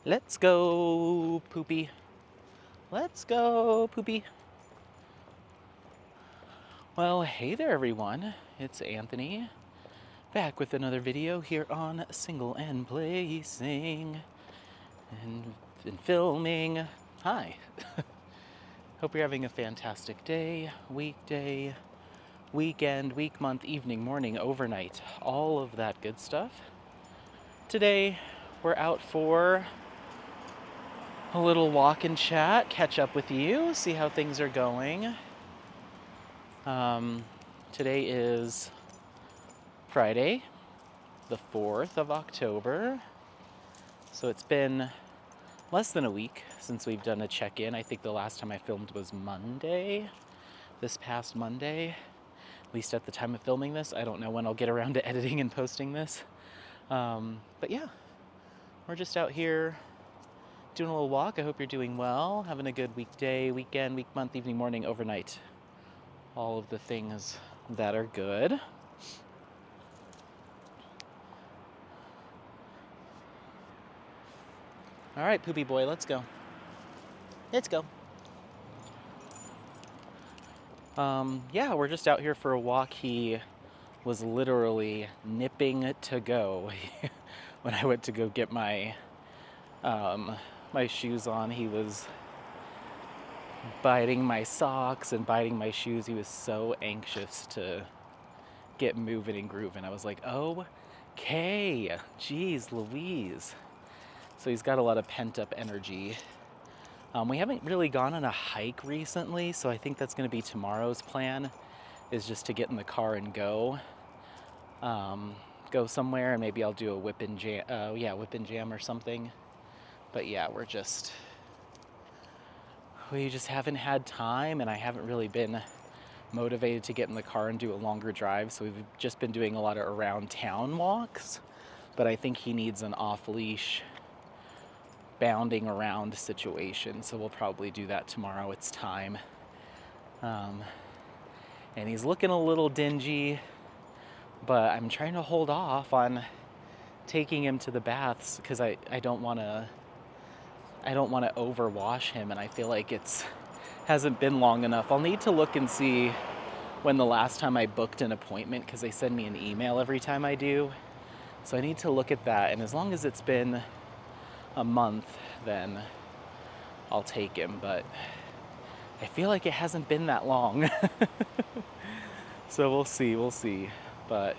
Let's go, Poopy. Let's go, Poopy. Well, hey there, everyone. It's Anthony, back with another video here on Single and Placing and filming. Hi. Hope you're having a fantastic day, weekday, weekend, week, month, evening, morning, overnight, all of that good stuff. Today, we're out for a little walk and chat, catch up with you, see how things are going. Today is Friday, the 4th of October. So it's been less than a week since we've done a check-in. I think the last time I filmed was Monday, this past Monday, at least at the time of filming this. I don't know when I'll get around to editing and posting this. But yeah, we're just out here doing a little walk. I hope you're doing well, having a good weekday, weekend, week, month, evening, morning, overnight. All of the things that are good. All right, Poopy boy, let's go. Let's go. Yeah, we're just out here for a walk. He was literally nipping to go. When I went to go get my my shoes on, he was biting my socks and biting my shoes. He was so anxious to get moving and grooving. I was like, okay, geez Louise. So he's got a lot of pent-up energy. We haven't really gone on a hike recently, so I think that's going to be tomorrow's plan, is just to get in the car and go somewhere, and maybe I'll do a whip and jam or something. But yeah, we just haven't had time, and I haven't really been motivated to get in the car and do a longer drive, so we've just been doing a lot of around town walks. But I think he needs an off-leash bounding around situation, so we'll probably do that tomorrow. It's time. And he's looking a little dingy, but I'm trying to hold off on taking him to the baths because I don't want to overwash him, and I feel like hasn't been long enough. I'll need to look and see when the last time I booked an appointment, because they send me an email every time I do. So I need to look at that, and as long as it's been a month, then I'll take him, but I feel like it hasn't been that long. So we'll see. But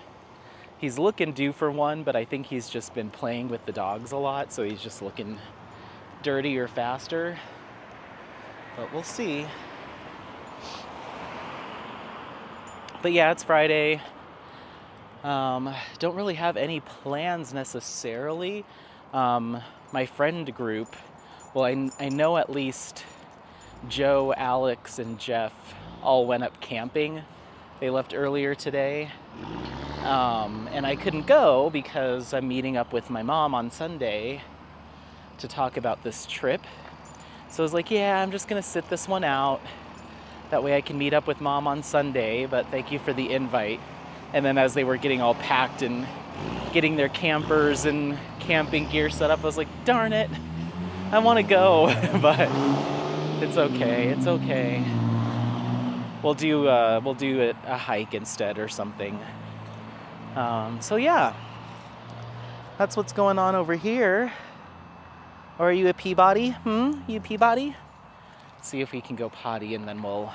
he's looking due for one, but I think he's just been playing with the dogs a lot, so he's just looking dirtier faster. But we'll see. But yeah, it's Friday. Don't really have any plans necessarily. My friend group, well, I know at least Joe, Alex, and Jeff all went up camping. They left earlier today. And I couldn't go because I'm meeting up with my mom on Sunday to talk about this trip. So I was like, yeah, I'm just gonna sit this one out. That way I can meet up with Mom on Sunday, but thank you for the invite. And then as they were getting all packed and getting their campers and camping gear set up, I was like, darn it, I wanna go, but it's okay. We'll do a hike instead or something. So yeah, that's what's going on over here. Or are you a Peabody? You Peabody? See if we can go potty, and then we'll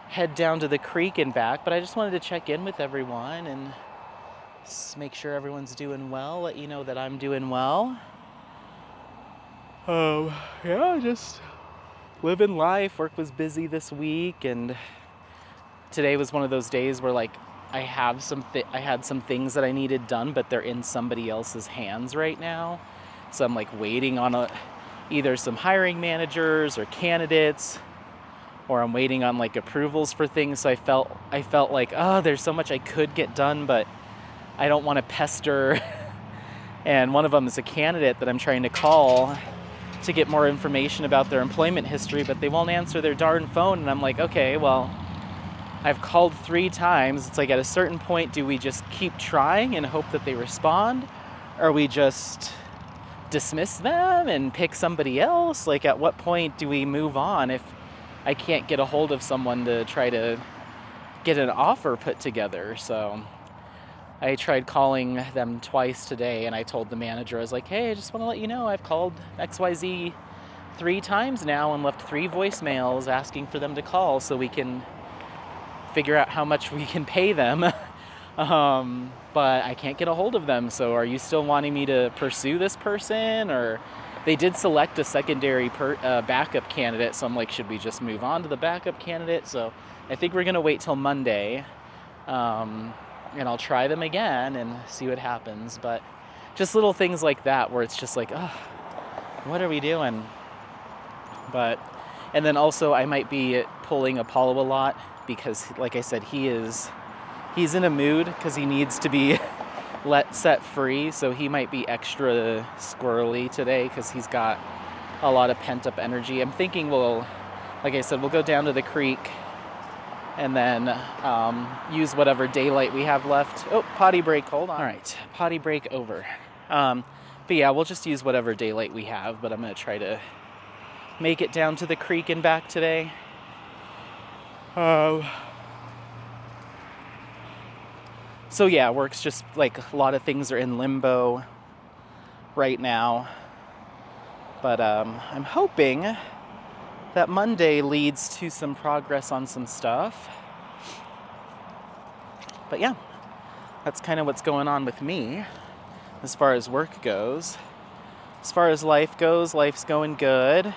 head down to the creek and back. But I just wanted to check in with everyone and make sure everyone's doing well, let you know that I'm doing well. Yeah, just living life. Work was busy this week, and today was one of those days where I had some things that I needed done, but they're in somebody else's hands right now. So I'm waiting on either some hiring managers or candidates, or I'm waiting on approvals for things. So I felt like, there's so much I could get done, but I don't want to pester. And one of them is a candidate that I'm trying to call to get more information about their employment history, but they won't answer their darn phone. And I'm like, okay, well, I've called 3 times. It's at a certain point, do we just keep trying and hope that they respond? Or we just dismiss them and pick somebody else? Like, at what point do we move on if I can't get a hold of someone to try to get an offer put together? So I tried calling them twice today, and I told the manager, I was like, hey, I just want to let you know I've called XYZ 3 times now and left 3 voicemails asking for them to call so we can figure out how much we can pay them. But I can't get a hold of them. So are you still wanting me to pursue this person? Or they did select a secondary backup candidate. So I'm like, should we just move on to the backup candidate? So I think we're going to wait till Monday. And I'll try them again and see what happens. But just little things like that where it's just like, oh, what are we doing? And then also I might be pulling Apollo a lot because, like I said, he's in a mood because he needs to be set free. So he might be extra squirrely today because he's got a lot of pent up energy. I'm thinking like I said, we'll go down to the creek and then use whatever daylight we have left. Oh, potty break, hold on. All right, potty break over. But yeah, we'll just use whatever daylight we have, but I'm gonna try to make it down to the creek and back today. So yeah, work's just like a lot of things are in limbo right now. But I'm hoping that Monday leads to some progress on some stuff. But yeah, that's kind of what's going on with me as far as work goes. As far as life goes, life's going good.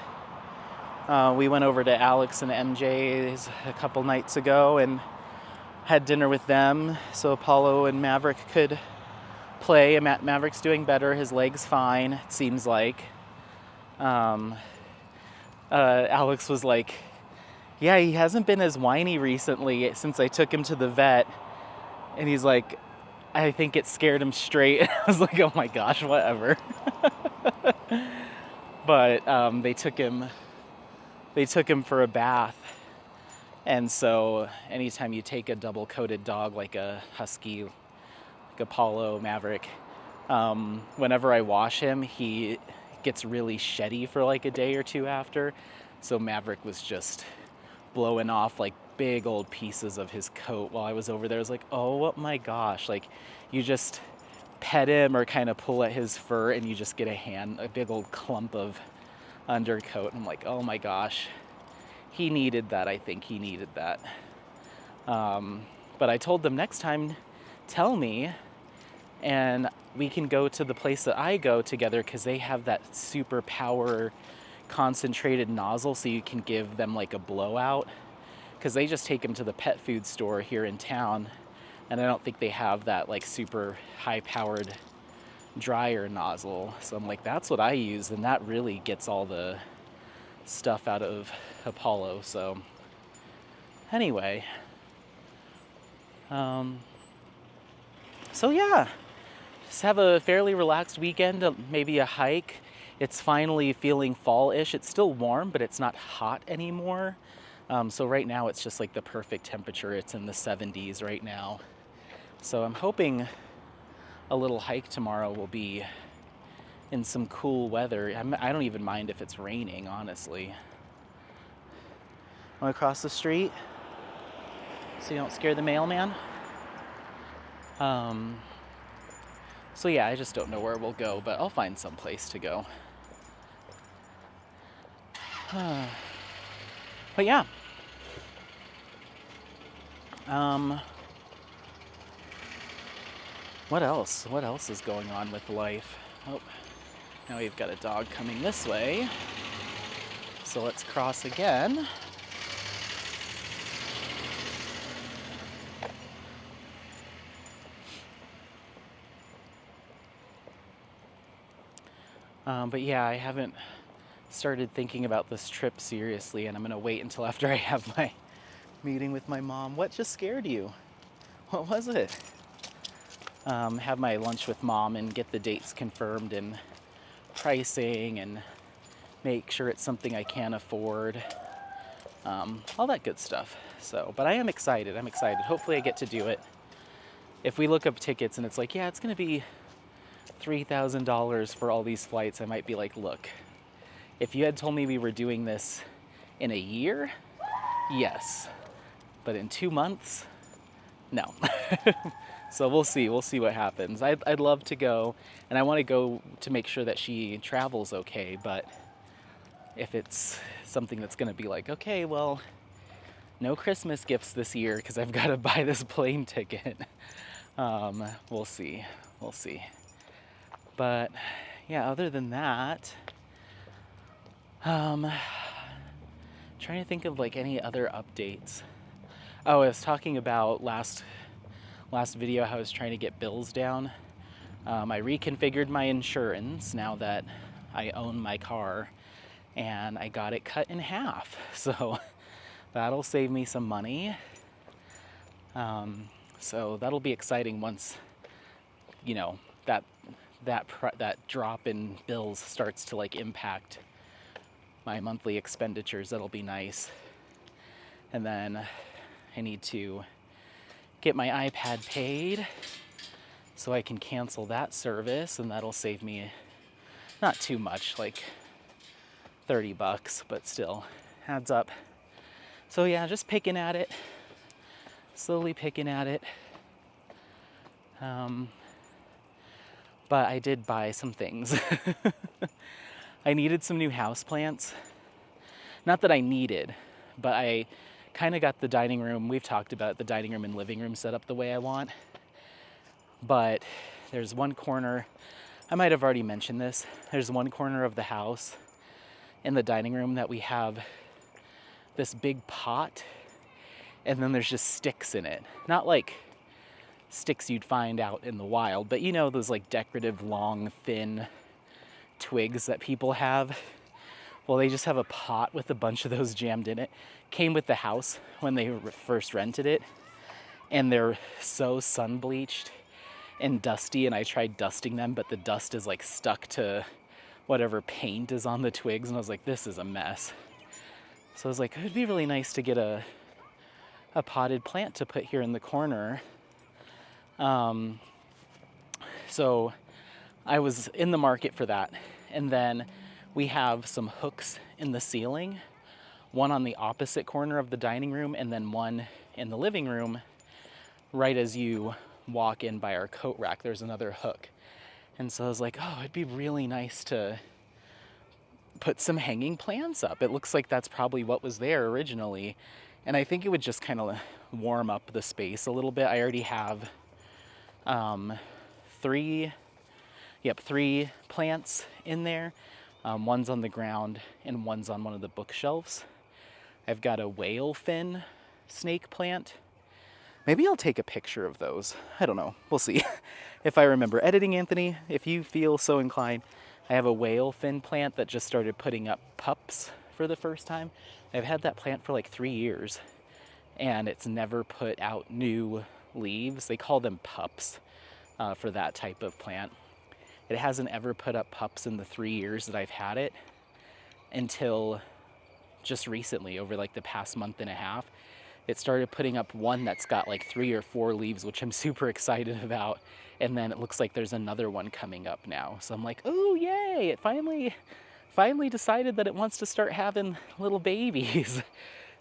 We went over to Alex and MJ's a couple nights ago and had dinner with them so Apollo and Maverick could play. Maverick's doing better. His leg's fine, it seems like. Alex was like, yeah, he hasn't been as whiny recently since I took him to the vet. And he's like, I think it scared him straight. I was like, oh my gosh, whatever. But they took him for a bath. And so anytime you take a double-coated dog like a husky, like Apollo, Maverick, whenever I wash him, he gets really sheddy for like a day or two after. So Maverick was just blowing off like big old pieces of his coat while I was over there. I was like, oh my gosh, like you just pet him or kind of pull at his fur and you just get a big old clump of undercoat. And I'm like, oh my gosh, he needed that. I think he needed that. But I told them next time, tell me, and we can go to the place that I go together because they have that super power concentrated nozzle so you can give them like a blowout, because they just take them to the pet food store here in town and I don't think they have that like super high powered dryer nozzle. So I'm like, that's what I use, and that really gets all the stuff out of Apollo. So anyway, so yeah, just have a fairly relaxed weekend, maybe a hike. It's finally feeling fall-ish. It's still warm, but it's not hot anymore. So right now it's just like the perfect temperature. It's in the 70s right now. So I'm hoping a little hike tomorrow will be in some cool weather. I don't even mind if it's raining, honestly. Want to cross the street so you don't scare the mailman? So yeah, I just don't know where we'll go, but I'll find some place to go. But yeah. What else? What else is going on with life? Oh, now we've got a dog coming this way. So let's cross again. But yeah, I haven't started thinking about this trip seriously, and I'm gonna wait until after I have my meeting with my mom. What just scared you? What was it? Have my lunch with mom and get the dates confirmed and pricing and make sure it's something I can afford. All that good stuff. So, but I am excited. I'm excited. Hopefully I get to do it. If we look up tickets and it's like, yeah, it's gonna be $3,000 for all these flights, I might be like, look, if you had told me we were doing this in a year, yes. But in 2 months, no. So we'll see. We'll see what happens. I'd love to go, and I want to go to make sure that she travels okay. But if it's something that's going to be like, okay, well, no Christmas gifts this year because I've got to buy this plane ticket. We'll see. We'll see. But yeah, other than that, trying to think of like any other updates. Oh, I was talking about last video how I was trying to get bills down. I reconfigured my insurance now that I own my car, and I got it cut in half. So that'll save me some money. So that'll be exciting once, you know, that drop in bills starts to like impact my monthly expenditures. That'll be nice. And then I need to get my iPad paid so I can cancel that service, and that'll save me not too much, like $30, but still adds up. So yeah, just picking at it, slowly picking at it. But I did buy some things. I needed some new houseplants. Not that I needed, but I kind of got the dining room, we've talked about the dining room and living room set up the way I want. But there's one corner, I might have already mentioned this, there's one corner of the house in the dining room that we have this big pot, and then there's just sticks in it. Not like sticks you'd find out in the wild, but you know, those like decorative, long, thin twigs that people have. Well, they just have a pot with a bunch of those jammed in it. Came with the house when they first rented it, and they're so sun bleached and dusty, and I tried dusting them, but the dust is like stuck to whatever paint is on the twigs, and I was like, this is a mess. So I was like, it'd be really nice to get a potted plant to put here in the corner. So I was in the market for that. And then we have some hooks in the ceiling, one on the opposite corner of the dining room, and then one in the living room. Right as you walk in by our coat rack, there's another hook. And so I was like, oh, it'd be really nice to put some hanging plants up. It looks like that's probably what was there originally. And I think it would just kind of warm up the space a little bit. I already have three plants in there. One's on the ground and one's on one of the bookshelves. I've got a whale fin snake plant. Maybe I'll take a picture of those. I don't know. We'll see. If I remember editing, Anthony, if you feel so inclined. I have a whale fin plant that just started putting up pups for the first time. I've had that plant for like 3 years, and it's never put out new leaves. They call them pups for that type of plant. It hasn't ever put up pups in the 3 years that I've had it until just recently, over like the past month and a half. It started putting up one that's got like 3 or 4 leaves, which I'm super excited about. And then it looks like there's another one coming up now. So I'm like, oh, yay, it finally decided that it wants to start having little babies.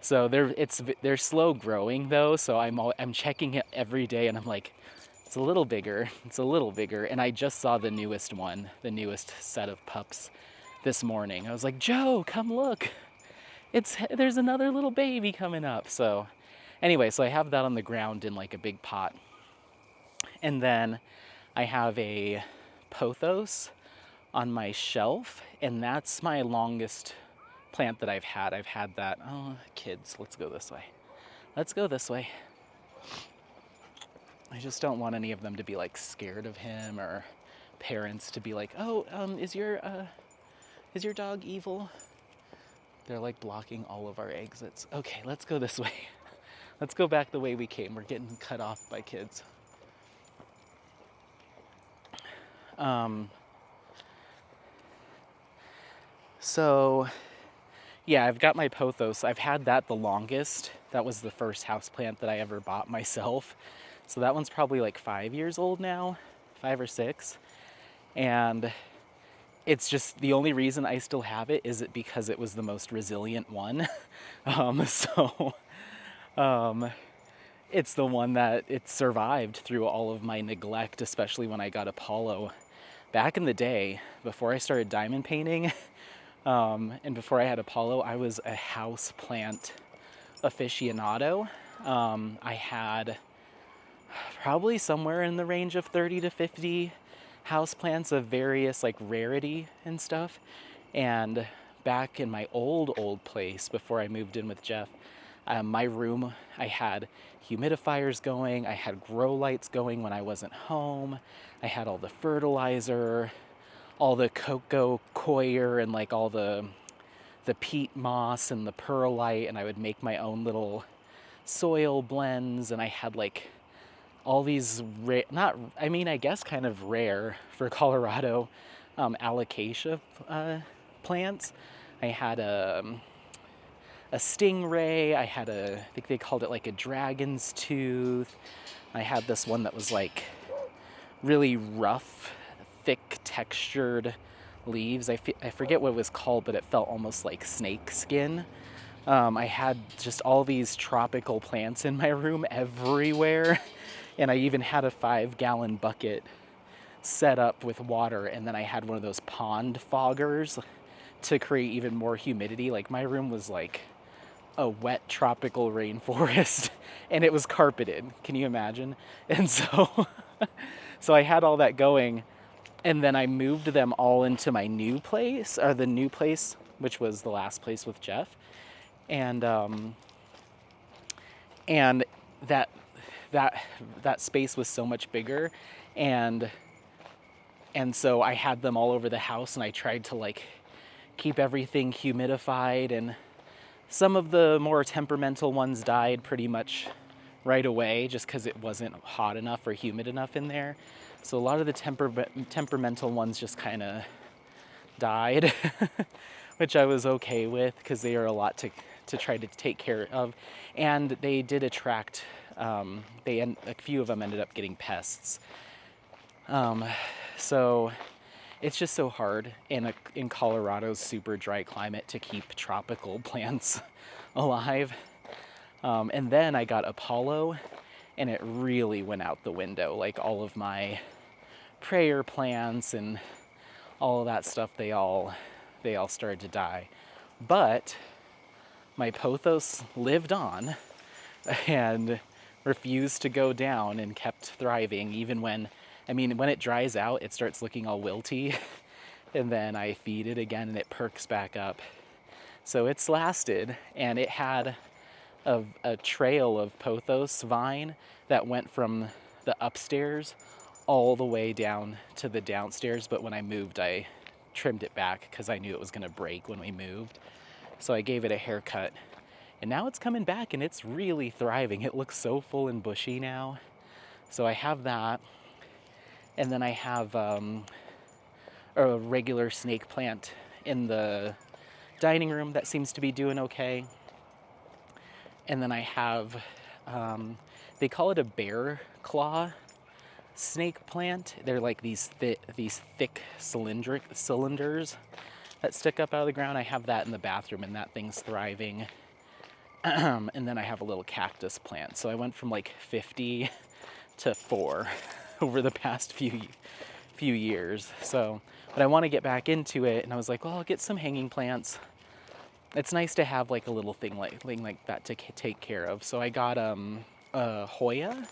So they're slow growing though, so I'm checking it every day, and I'm like, it's a little bigger, and I just saw the newest set of pups this morning. I was like, Joe, come look, there's another little baby coming up. So anyway, so I have that on the ground in like a big pot, and then I have a pothos on my shelf, and that's my longest plant that I've had. I've had that, oh, kids, let's go this way. I just don't want any of them to be like scared of him, or parents to be like, oh, is your dog evil? They're like blocking all of our exits. Okay, let's go this way. Let's go back the way we came. We're getting cut off by kids. So yeah, I've got my pothos. I've had that the longest. That was the first houseplant that I ever bought myself. So that one's probably like 5 years old now, 5 or 6. And it's just the only reason I still have it is it because it was the most resilient one. So it's the one that it survived through all of my neglect, especially when I got Apollo back in the day before I started diamond painting. And before I had Apollo, I was a house plant aficionado. I had probably somewhere in the range of 30 to 50 houseplants of various like rarity and stuff. And back in my old place before I moved in with Jeff, my room, I had humidifiers going, I had grow lights going when I wasn't home, I had all the fertilizer, all the cocoa coir and like all the peat moss and the perlite, and I would make my own little soil blends, and I had like all these I guess kind of rare for Colorado alocasia plants. I had a stingray, I think they called it like a dragon's tooth. I had this one that was like really rough, thick textured leaves. I forget what it was called, but it felt almost like snake skin. I had just all these tropical plants in my room everywhere. And I even had a 5-gallon bucket set up with water. And then I had one of those pond foggers to create even more humidity. Like my room was like a wet tropical rainforest and it was carpeted. Can you imagine? And so, so I had all that going. And then I moved them all into my new place, or the new place, which was the last place with Jeff. And that space was so much bigger, and so I had them all over the house, and I tried to like keep everything humidified, and some of the more temperamental ones died pretty much right away just because it wasn't hot enough or humid enough in there. So a lot of the temperamental ones just kind of died, which I was okay with because they are a lot to try to take care of. And they did attract, a few of them ended up getting pests. So it's just so hard in Colorado's super dry climate to keep tropical plants alive. And then I got Apollo, and it really went out the window. Like all of my prayer plants and all of that stuff, they all started to die. But my pothos lived on and refused to go down and kept thriving even when it dries out, it starts looking all wilty, and then I feed it again and it perks back up. So it's lasted, and it had a trail of pothos vine that went from the upstairs all the way down to the downstairs, but when I moved, I trimmed it back because I knew it was going to break when we moved. So I gave it a haircut, and now it's coming back and it's really thriving. It looks so full and bushy now. So I have that. And then I have a regular snake plant in the dining room that seems to be doing okay. And then I have, they call it a bear claw snake plant. They're like these thick cylinders that stick up out of the ground. I have that in the bathroom, and that thing's thriving. And then I have a little cactus plant. So I went from like 50 to 4 over the past few years. So, but I want to get back into it, and I was like, well, I'll get some hanging plants. It's nice to have like a little thing like that to take care of. So I got a Hoya.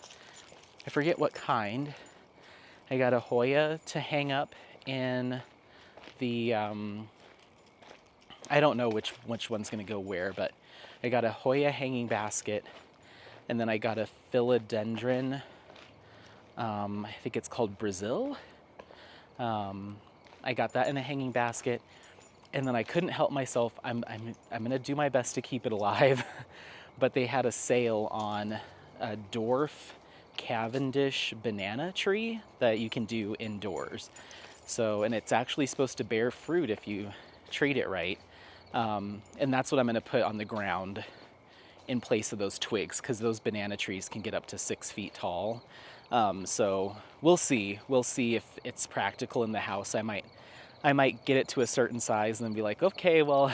I forget what kind. I got a Hoya to hang up in the I don't know which one's gonna go where, but I got a Hoya hanging basket, and then I got a philodendron. I think it's called Brazil. I got that in a hanging basket, and then I couldn't help myself. I'm gonna do my best to keep it alive, but they had a sale on a dwarf Cavendish banana tree that you can do indoors. So, and it's actually supposed to bear fruit if you treat it right. And that's what I'm gonna put on the ground in place of those twigs, because those banana trees can get up to 6 feet tall. So we'll see. We'll see if it's practical in the house. I might get it to a certain size and then be like, okay, well,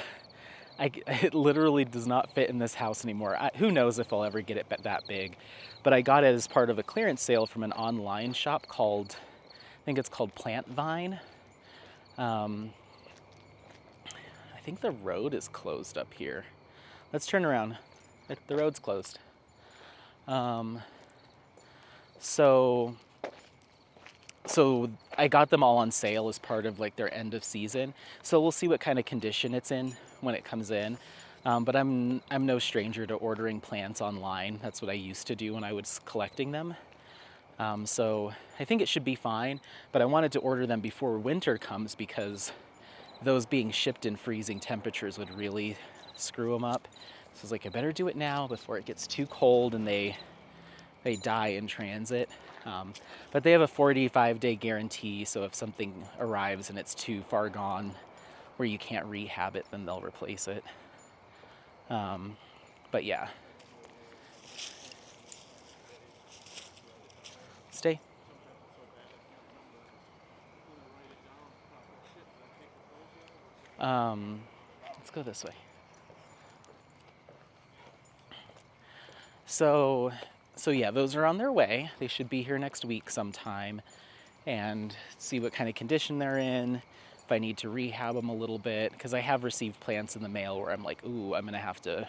it literally does not fit in this house anymore. Who knows if I'll ever get it that big. But I got it as part of a clearance sale from an online shop called, I think it's called Plant Vine. I think the road is closed up here. Let's turn around. The road's closed. So I got them all on sale as part of like their end of season. So we'll see what kind of condition it's in when it comes in. But I'm no stranger to ordering plants online. That's what I used to do when I was collecting them. So I think it should be fine, but I wanted to order them before winter comes because those being shipped in freezing temperatures would really screw them up. So I was like, I better do it now before it gets too cold and they die in transit. But they have a 45-day guarantee, so if something arrives and it's too far gone where you can't rehab it, then they'll replace it. But yeah. Stay. Let's go this way. So yeah, those are on their way. They should be here next week sometime, and see what kind of condition they're in, if I need to rehab them a little bit, because I have received plants in the mail where I'm like, ooh, I'm gonna have to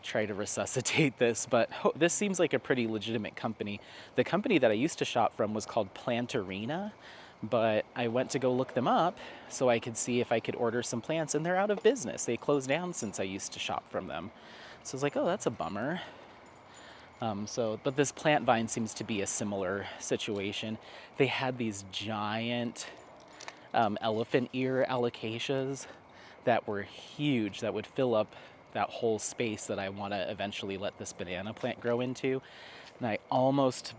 try to resuscitate this, but this seems like a pretty legitimate company. The company that I used to shop from was called Plantarina, but I went to go look them up so I could see if I could order some plants, and they're out of business. They closed down since I used to shop from them. So I was like, oh, that's a bummer. But this Plant Vine seems to be a similar situation. They had these giant elephant ear alocasias that were huge, that would fill up that whole space that I want to eventually let this banana plant grow into. And I almost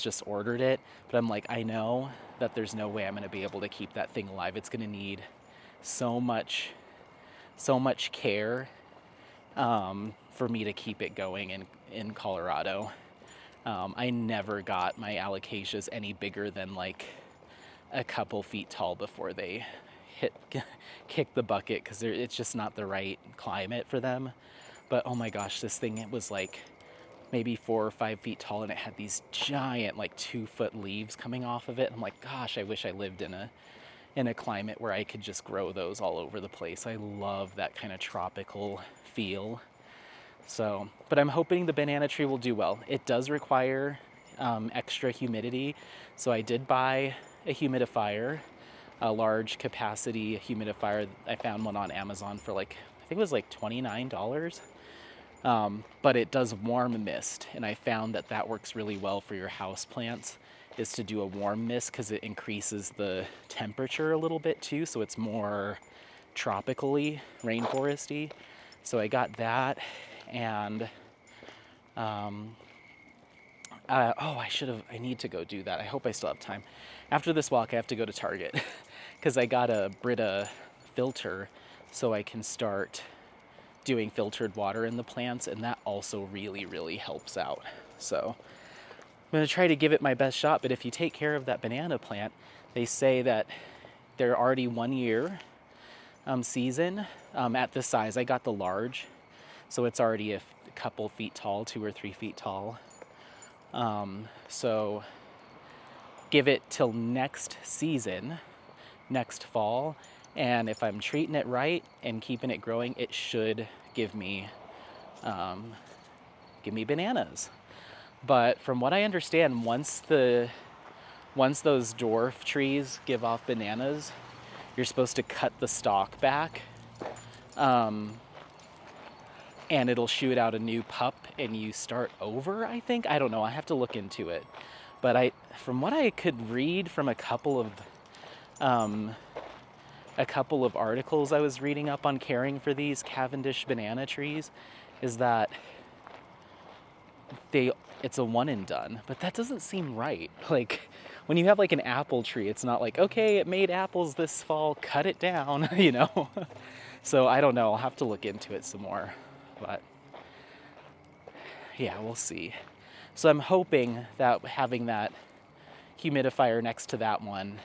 just ordered it, but I'm like, I know that there's no way I'm going to be able to keep that thing alive. It's going to need so much care for me to keep it going in Colorado. I never got my alocasias any bigger than like a couple feet tall before they kick the bucket, because it's just not the right climate for them. But oh my gosh, this thing, it was like maybe 4 or 5 feet tall, and it had these giant like 2-foot leaves coming off of it. I'm like, gosh, I wish I lived in a climate where I could just grow those all over the place. I love that kind of tropical feel. So, but I'm hoping the banana tree will do well. It does require extra humidity, so I did buy a humidifier, a large capacity humidifier. I found one on Amazon for like, I think it was like $29. But it does warm mist, and I found that works really well for your house plants, is to do a warm mist, because it increases the temperature a little bit too, so it's more tropically rainforesty. So I got that, and I need to go do that. I hope I still have time. After this walk, I have to go to Target because I got a Brita filter so I can start doing filtered water in the plants, and that also really, really helps out. So I'm going to try to give it my best shot, but if you take care of that banana plant, they say that they're already 1 year season at this size. I got the large, so it's already a couple feet tall, 2 or 3 feet tall. So give it till next season, next fall, and if I'm treating it right and keeping it growing, it should give me bananas. But from what I understand, once those dwarf trees give off bananas, you're supposed to cut the stalk back, and it'll shoot out a new pup and you start over, I think. I don't know, I have to look into it. But from what I could read from a couple of articles I was reading up on caring for these Cavendish banana trees, is that it's a one and done, but that doesn't seem right. Like when you have like an apple tree, it's not like, okay, it made apples this fall, cut it down, you know? So I don't know, I'll have to look into it some more, but yeah, we'll see. So I'm hoping that having that humidifier next to that one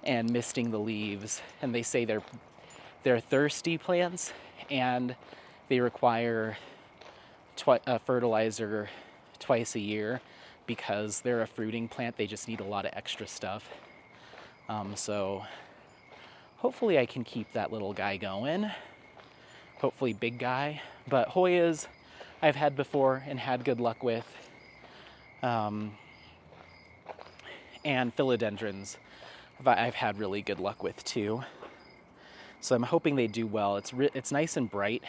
and misting the leaves, and they say they're thirsty plants and they require fertilizer twice a year because they're a fruiting plant. They just need a lot of extra stuff. So hopefully I can keep that little guy going. Hopefully big guy. But Hoyas I've had before and had good luck with. And philodendrons I've had really good luck with too. So I'm hoping they do well. It's nice and bright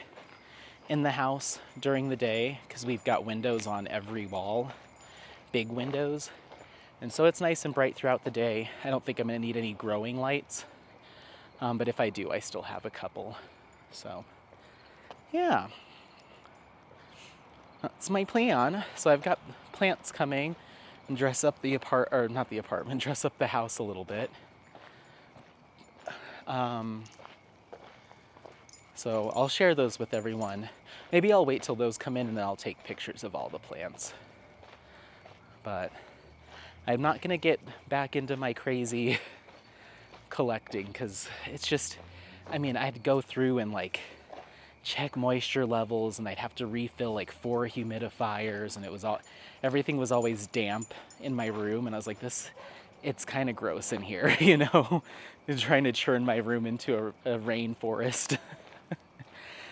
in the house during the day because we've got windows on every wall, big windows. And so it's nice and bright throughout the day. I don't think I'm gonna need any growing lights. But if I do, I still have a couple. So yeah, that's my plan. So I've got plants coming and dress up the dress up the house a little bit. So I'll share those with everyone. Maybe I'll wait till those come in and then I'll take pictures of all the plants. But I'm not gonna get back into my crazy collecting because it's just, I'd go through and like check moisture levels and I'd have to refill like 4 humidifiers, and everything was always damp in my room, and I was like, it's kind of gross in here, you know, trying to turn my room into a rainforest.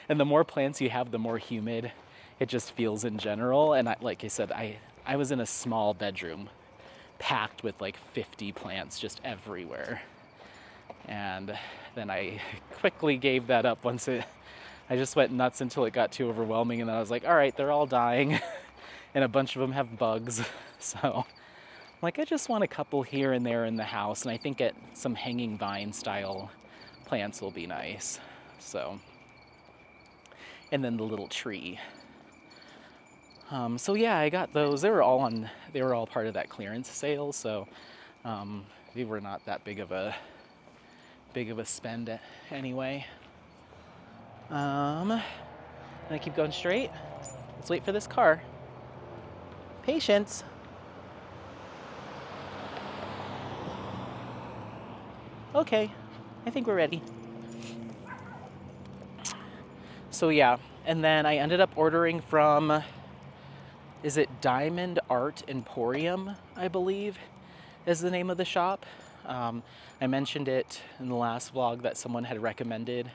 And the more plants you have, the more humid it just feels in general. And like I said, I was in a small bedroom packed with like 50 plants just everywhere. And then I quickly gave that up I just went nuts until it got too overwhelming, and then I was like, all right, they're all dying and a bunch of them have bugs. So like, I just want a couple here and there in the house, and I think some hanging vine style plants will be nice. So, and then the little tree. So yeah, I got those. They were all part of that clearance sale, so they were not that big of a spend anyway. And I keep going straight. Let's wait for this car. Patience. Okay, I think we're ready. So yeah, and then I ended up ordering from, is it Diamond Art Emporium, I believe, is the name of the shop. I mentioned it in the last vlog that someone had recommended.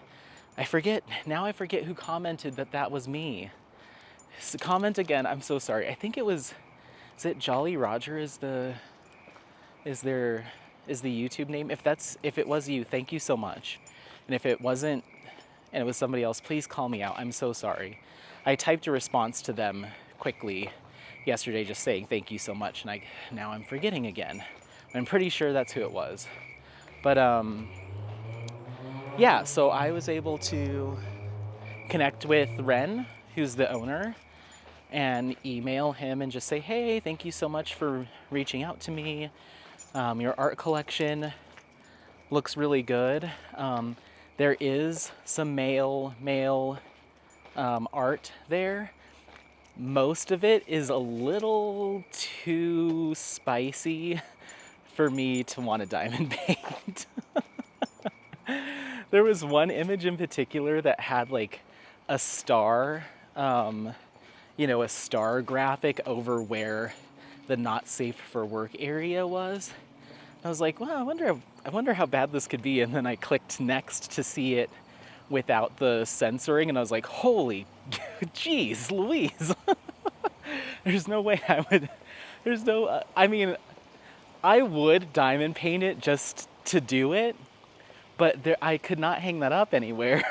I forget who commented that was me. So comment again, I'm so sorry. I think is it Jolly Roger is the YouTube name? If it was you, thank you so much. And if it wasn't, and it was somebody else, please call me out. I'm so sorry. I typed a response to them quickly yesterday just saying thank you so much, and now I'm forgetting again. I'm pretty sure that's who it was. But yeah, so I was able to connect with Ren, who's the owner, and email him and just say, hey, thank you so much for reaching out to me. Your art collection looks really good. There is some male art there. Most of it is a little too spicy for me to want to diamond paint. There was one image in particular that had like a star, a star graphic over where the not safe for work area was. I was like, well, I wonder how bad this could be. And then I clicked next to see it without the censoring, and I was like, holy jeez Louise. There's no way I would diamond paint it just to do it, but I could not hang that up anywhere.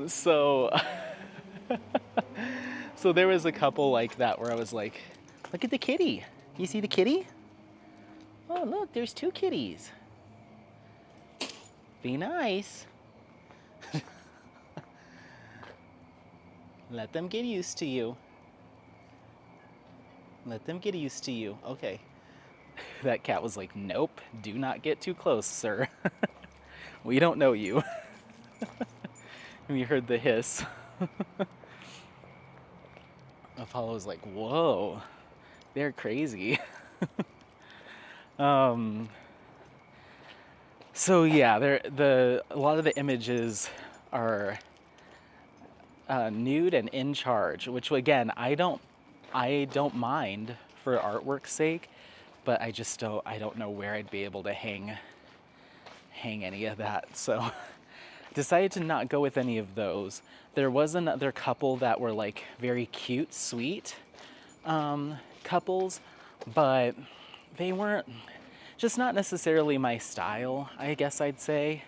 So there was a couple like that where I was like, look at the kitty. You see the kitty? Oh, look, there's 2 kitties. Be nice. Let them get used to you. Let them get used to you. Okay. That cat was like, nope, do not get too close, sir. We don't know you. We heard the hiss. Apollo's like, whoa, they're crazy. um, so yeah, a lot of the images are nude and in charge, which again I don't mind for artwork's sake, but I don't know where I'd be able to hang any of that. So decided to not go with any of those. There was another couple that were like very cute, sweet couples, but they weren't, just not necessarily my style, I guess I'd say.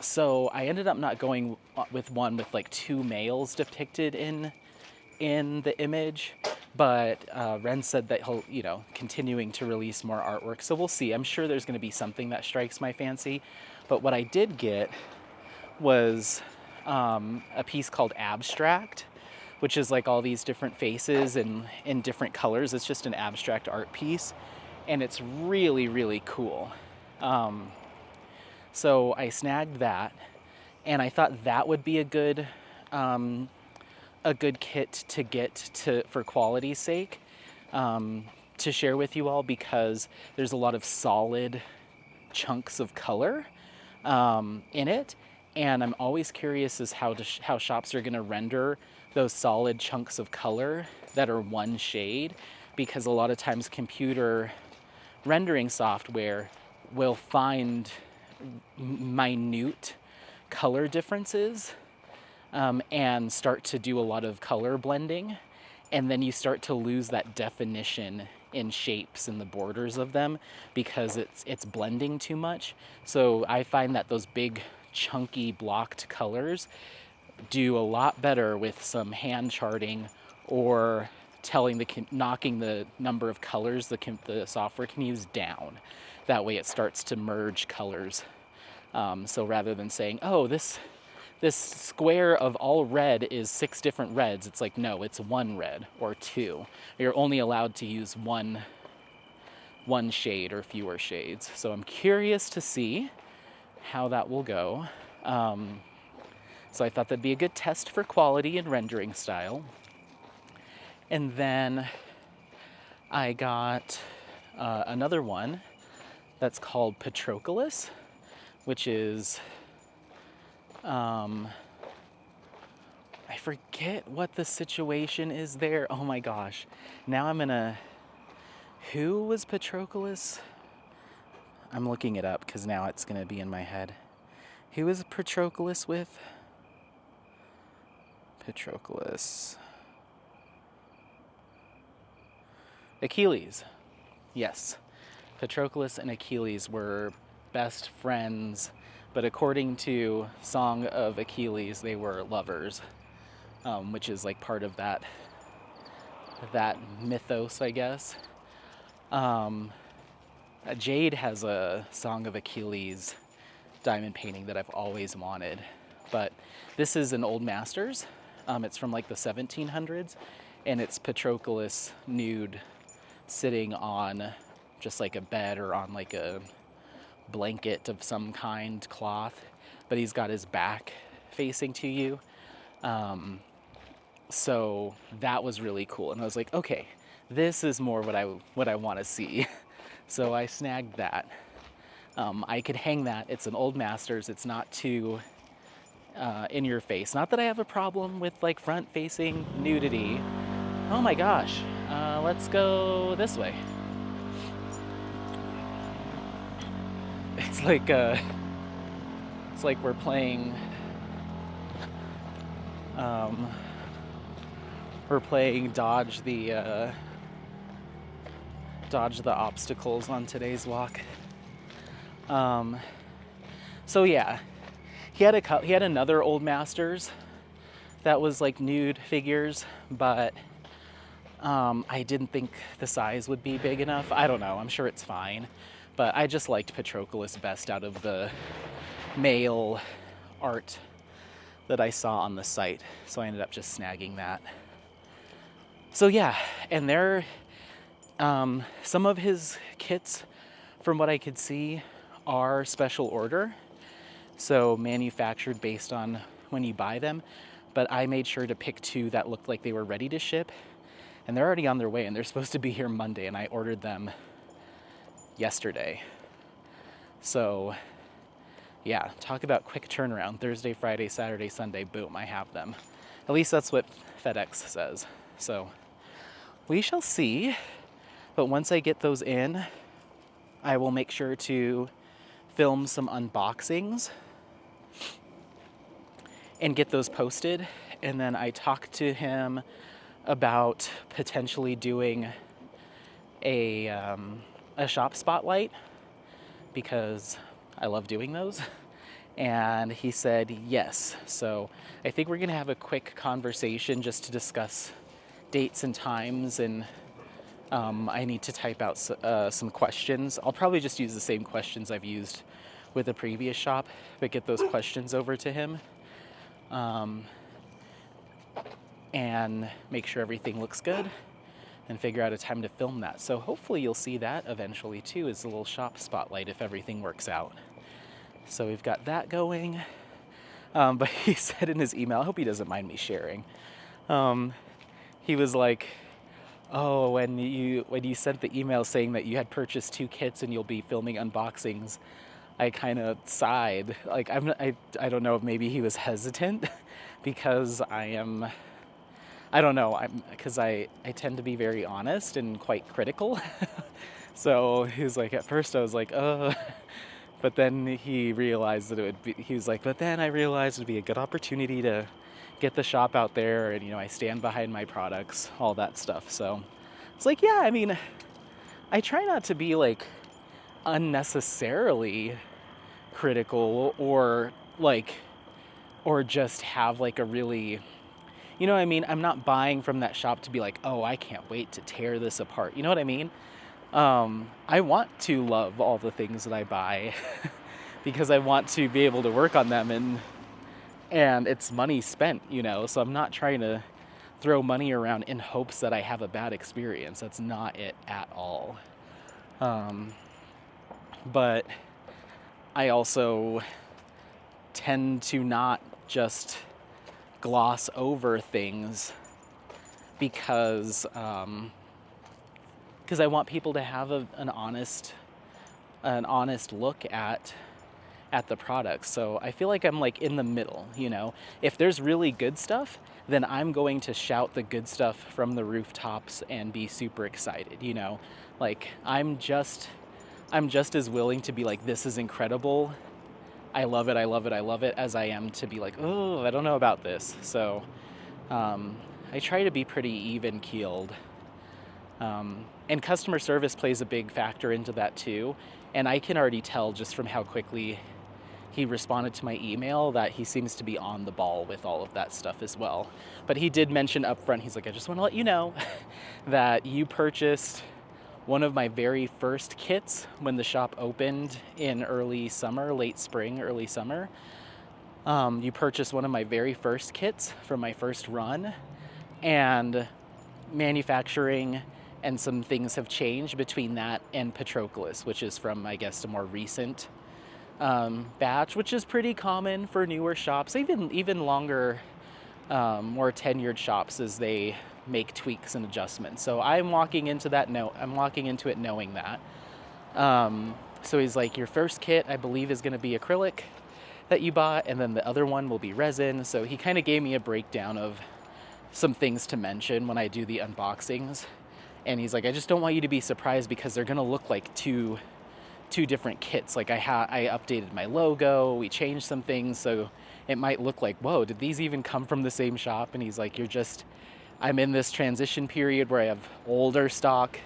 So I ended up not going with one with like two males depicted in the image, but Ren said that he'll, continuing to release more artwork. So we'll see. I'm sure there's going to be something that strikes my fancy. But what I did get was a piece called Abstract, which is like all these different faces and in different colors. It's just an abstract art piece, and it's really, really cool. So I snagged that, and I thought that would be a good kit to get for quality's sake, to share with you all, because there's a lot of solid chunks of color in it, and I'm always curious as how shops are going to render those solid chunks of color that are one shade, because a lot of times computer rendering software will find minute color differences and start to do a lot of color blending, and then you start to lose that definition in shapes and the borders of them because it's blending too much. So I find that those big chunky blocked colors do a lot better with some hand charting, or knocking the number of colors the software can use down. That way it starts to merge colors. So rather than saying, oh, this square of all red is 6 different reds, it's like, no, it's 1 red or 2. You're only allowed to use one shade or fewer shades. So I'm curious to see how that will go. So I thought that'd be a good test for quality and rendering style. And then I got another one that's called Patroclus, which is, I forget what the situation is there. Oh my gosh. Now who was Patroclus? I'm looking it up because now it's going to be in my head. Who is Patroclus with? Patroclus. Achilles. Yes. Patroclus and Achilles were best friends, but according to Song of Achilles, they were lovers, which is like part of that mythos, I guess. Jade has a Song of Achilles diamond painting that I've always wanted, but this is an old masters. It's from like the 1700s, and it's Patroclus nude sitting on just like a bed or on like a blanket of some kind, cloth, but he's got his back facing to you. So that was really cool, and I was like, okay, this is more what I want to see. So I snagged that. I could hang that. It's an old masters. It's not too in your face. Not that I have a problem with like front facing nudity. Oh my gosh. Let's go this way. It's like we're playing dodge the obstacles on today's walk. So yeah, he had another old masters that was like nude figures, but I didn't think the size would be big enough. I don't know, I'm sure it's fine, but I just liked Patroclus best out of the male art that I saw on the site, so I ended up just snagging that. So yeah, and there, some of his kits, from what I could see, are special order, so manufactured based on when you buy them, but I made sure to pick 2 that looked like they were ready to ship, and they're already on their way, and they're supposed to be here Monday, and I ordered them yesterday. So yeah, talk about quick turnaround. Thursday, Friday, Saturday, Sunday, boom, I have them. At least that's what FedEx says. So we shall see. But once I get those in, I will make sure to film some unboxings and get those posted. And then I talked to him about potentially doing a shop spotlight, because I love doing those. And he said yes. So I think we're gonna have a quick conversation just to discuss dates and times, and I need to type out some questions. I'll probably just use the same questions I've used with the previous shop, but get those questions over to him, and make sure everything looks good, and figure out a time to film that. So hopefully you'll see that eventually too, as a little shop spotlight if everything works out. So we've got that going. But he said in his email, I hope he doesn't mind me sharing, he was like, oh, when you sent the email saying that you had purchased 2 kits and you'll be filming unboxings, I kind of sighed. Like, I don't know if maybe he was hesitant because I don't know, because I tend to be very honest and quite critical. So he was like, at first I was like, but then he realized that he was like, but then I realized it'd be a good opportunity to get the shop out there, and, I stand behind my products, all that stuff. So it's like, yeah, I mean, I try not to be like unnecessarily critical or just have like a really, what I mean? I'm not buying from that shop to be like, oh, I can't wait to tear this apart. You know what I mean? I want to love all the things that I buy because I want to be able to work on them, and it's money spent, so I'm not trying to throw money around in hopes that I have a bad experience. That's not it at all. But I also tend to not just gloss over things because I want people to have an honest look at the products. So I feel like I'm like in the middle, If there's really good stuff, then I'm going to shout the good stuff from the rooftops and be super excited, Like I'm just as willing to be like, this is incredible, I love it, I love it, I love it, as I am to be like, oh, I don't know about this. So I try to be pretty even keeled. And customer service plays a big factor into that too. And I can already tell just from how quickly he responded to my email that he seems to be on the ball with all of that stuff as well. But he did mention up front, he's like, I just want to let you know that you purchased one of my very first kits when the shop opened in early summer, late spring, early summer. You purchased one of my very first kits from my first run, and manufacturing and some things have changed between that and Patroclus, which is from, I guess, a more recent batch, which is pretty common for newer shops, even longer, more tenured shops, as they make tweaks and adjustments. So I'm walking into it knowing that. So he's like, your first kit, I believe, is going to be acrylic that you bought, and then the other one will be resin. So he kind of gave me a breakdown of some things to mention when I do the unboxings. And he's like, I just don't want you to be surprised because they're going to look like two different kits. Like I updated my logo, we changed some things, so it might look like, whoa, did these even come from the same shop? And he's like, I'm in this transition period where I have older stock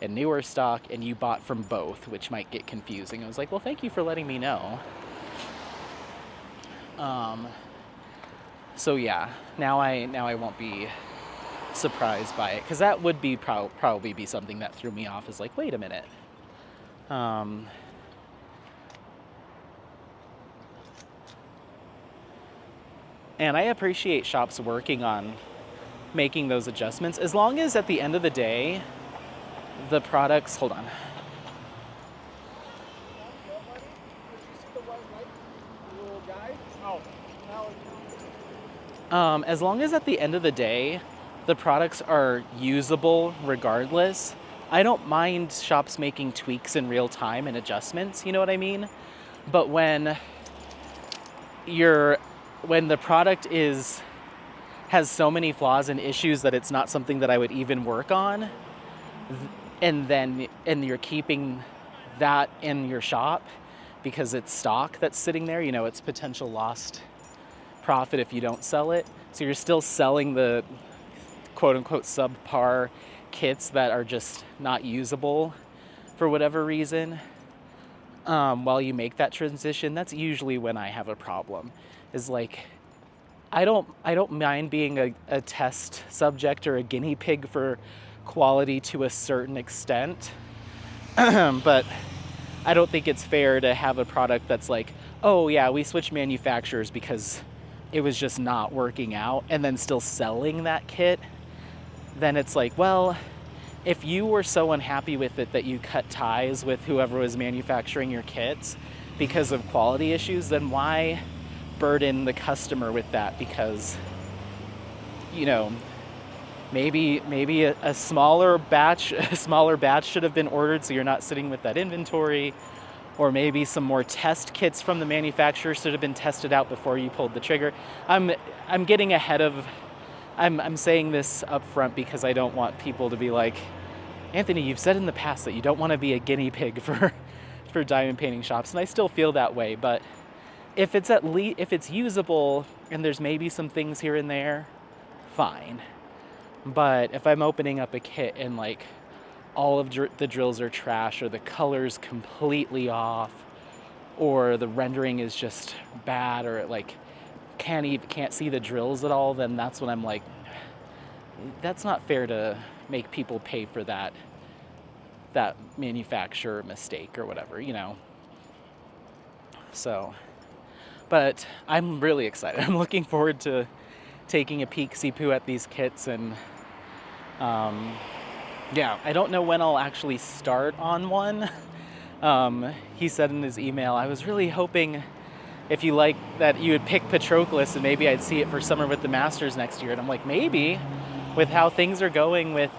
and newer stock, and you bought from both, which might get confusing. I was like, well, thank you for letting me know. So yeah, now I won't be surprised by it, because that would be probably be something that threw me off, is like, wait a minute. And I appreciate shops working on making those adjustments, as long as at the end of the day the products, hold on. As long as at the end of the day, the products are usable regardless, I don't mind shops making tweaks in real time and adjustments, you know what I mean? But when the product has so many flaws and issues that it's not something that I would even work on, and you're keeping that in your shop because it's stock that's sitting there, it's potential lost profit if you don't sell it. So you're still selling the quote unquote subpar kits that are just not usable for whatever reason. While you make that transition, that's usually when I have a problem. Is like, I don't mind being a test subject or a guinea pig for quality to a certain extent, but I don't think it's fair to have a product that's like, oh yeah, we switched manufacturers because it was just not working out, and then still selling that kit. Then it's like, well, if you were so unhappy with it that you cut ties with whoever was manufacturing your kits because of quality issues, then why burden the customer with that? Because, maybe a smaller batch should have been ordered so you're not sitting with that inventory, or maybe some more test kits from the manufacturer should have been tested out before you pulled the trigger. I'm saying this up front because I don't want people to be like, Anthony, you've said in the past that you don't want to be a guinea pig for diamond painting shops, and I still feel that way. But if it's usable and there's maybe some things here and there, fine. But if I'm opening up a kit and like all of the drills are trash, or the color's completely off, or the rendering is just bad, or it like can't see the drills at all, then that's when I'm like, that's not fair to make people pay for that manufacturer mistake or whatever, So, but I'm really excited. I'm looking forward to taking a peek-see-poo at these kits, and I don't know when I'll actually start on one. He said in his email, I was really hoping if you like that you would pick Patroclus and maybe I'd see it for Summer with the Masters next year. And I'm like, maybe, with how things are going with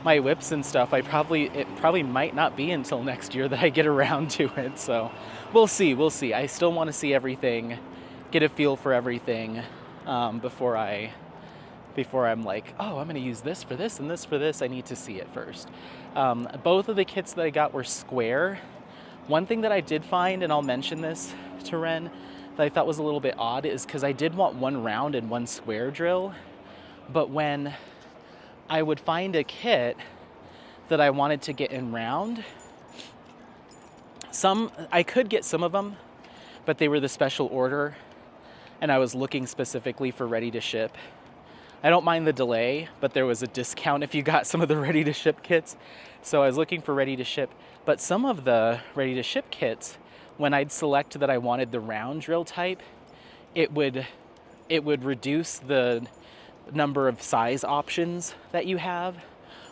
my whips and stuff, it probably might not be until next year that I get around to it. So we'll see. I still want to see everything, get a feel for everything, before I'm like, oh, I'm going to use this for this and this for this. I need to see it first. Both of the kits that I got were square. One thing that I did find, and I'll mention this to Ren, that I thought was a little bit odd, is because I did want one round and one square drill, but when I would find a kit that I wanted to get in round, I could get some of them, but they were the special order, and I was looking specifically for ready to ship. I don't mind the delay, but there was a discount if you got some of the ready to ship kits. So I was looking for ready to ship, but some of the ready to ship kits, when I'd select that I wanted the round drill type, it would reduce the number of size options that you have,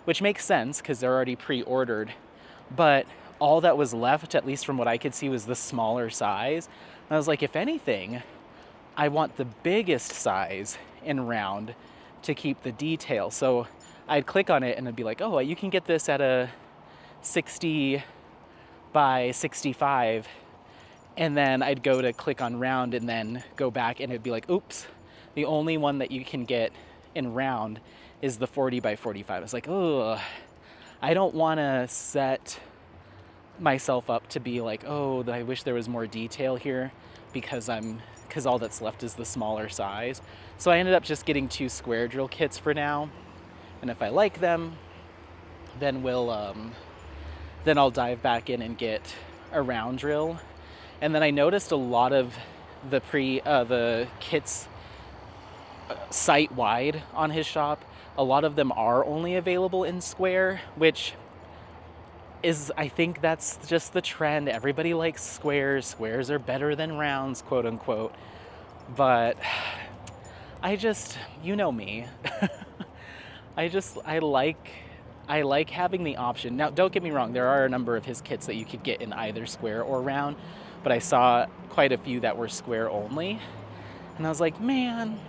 which makes sense because they're already pre-ordered. But all that was left, at least from what I could see, was the smaller size. And I was like, if anything, I want the biggest size in round to keep the detail. So I'd click on it and it'd be like, oh, you can get this at a 60 by 65. And then I'd go to click on round and then go back and it'd be like, oops, the only one that you can get in round is the 40 by 45. I was like, oh, I don't want to set myself up to be like, oh, I wish there was more detail here because all that's left is the smaller size. So I ended up just getting 2 square drill kits for now. And if I like them, then then I'll dive back in and get a round drill. And then I noticed a lot of the kits site-wide on his shop, a lot of them are only available in square, which is, I think that's just the trend. Everybody likes squares. Squares are better than rounds, quote unquote. But I just, you know me. I like having the option. Now, don't get me wrong, there are a number of his kits that you could get in either square or round, but I saw quite a few that were square only. And I was like, man,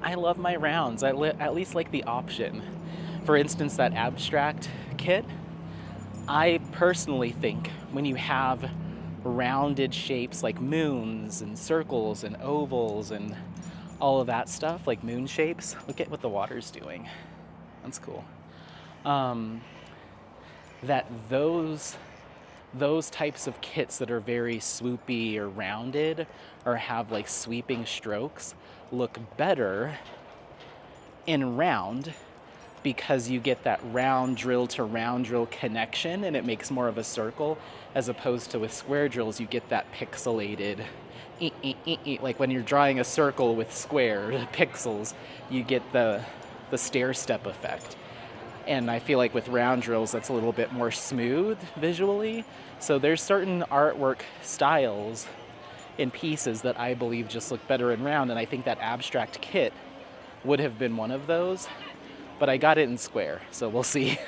I love my rounds. At least like the option. For instance, that abstract kit, I personally think when you have rounded shapes like moons and circles and ovals and all of that stuff, like moon shapes, look at what the water's doing. That's cool. That those types of kits that are very swoopy or rounded or have like sweeping strokes look better in round, because you get that round drill to round drill connection and it makes more of a circle, as opposed to with square drills you get that pixelated like when you're drawing a circle with square pixels, you get the stair step effect. And I feel like with round drills, that's a little bit more smooth visually. So there's certain artwork styles in pieces that I believe just look better in round. And I think that abstract kit would have been one of those. But I got it in square, so we'll see.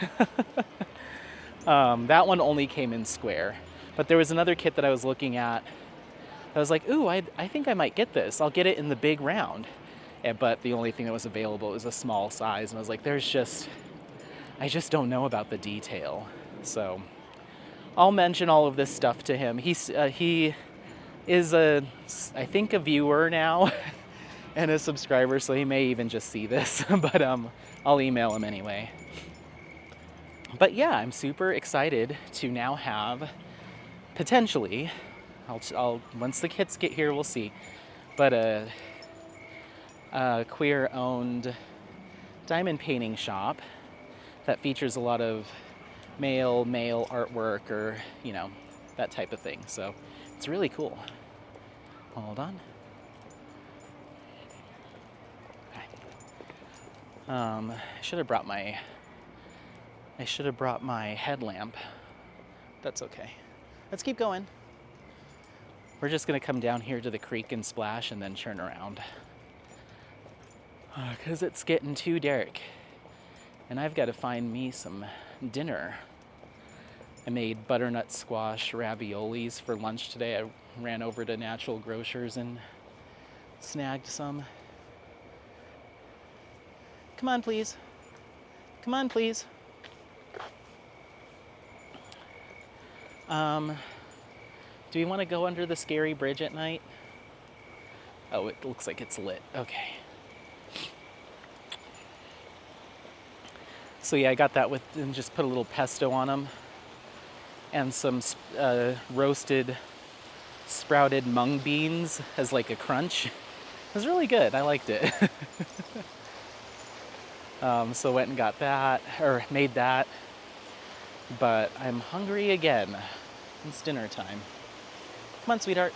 That one only came in square. But there was another kit that I was looking at. I was like, ooh, I think I might get this. I'll get it in the big round. But the only thing that was available was a small size. And I was like, I just don't know about the detail. So I'll mention all of this stuff to him. He is I think a viewer now and a subscriber, so he may even just see this, but I'll email him anyway. But yeah, I'm super excited to now have, potentially, I'll once the kits get here, we'll see, but a queer-owned diamond painting shop that features a lot of male artwork, or, you know, that type of thing. So it's really cool. Hold on. Okay. I should have brought my headlamp. That's okay. Let's keep going. We're just gonna come down here to the creek and splash and then turn around. 'Cause it's getting too dark. And I've got to find me some dinner. I made butternut squash raviolis for lunch today. I ran over to Natural Grocers and snagged some. Come on, please. Come on, please. Do we want to go under the scary bridge at night? Oh, it looks like it's lit. Okay. So yeah, I got that with, and just put a little pesto on them, and some roasted sprouted mung beans as like a crunch. It was really good. I liked it. So went and got that, or made that. But I'm hungry again. It's dinner time. Come on, sweetheart.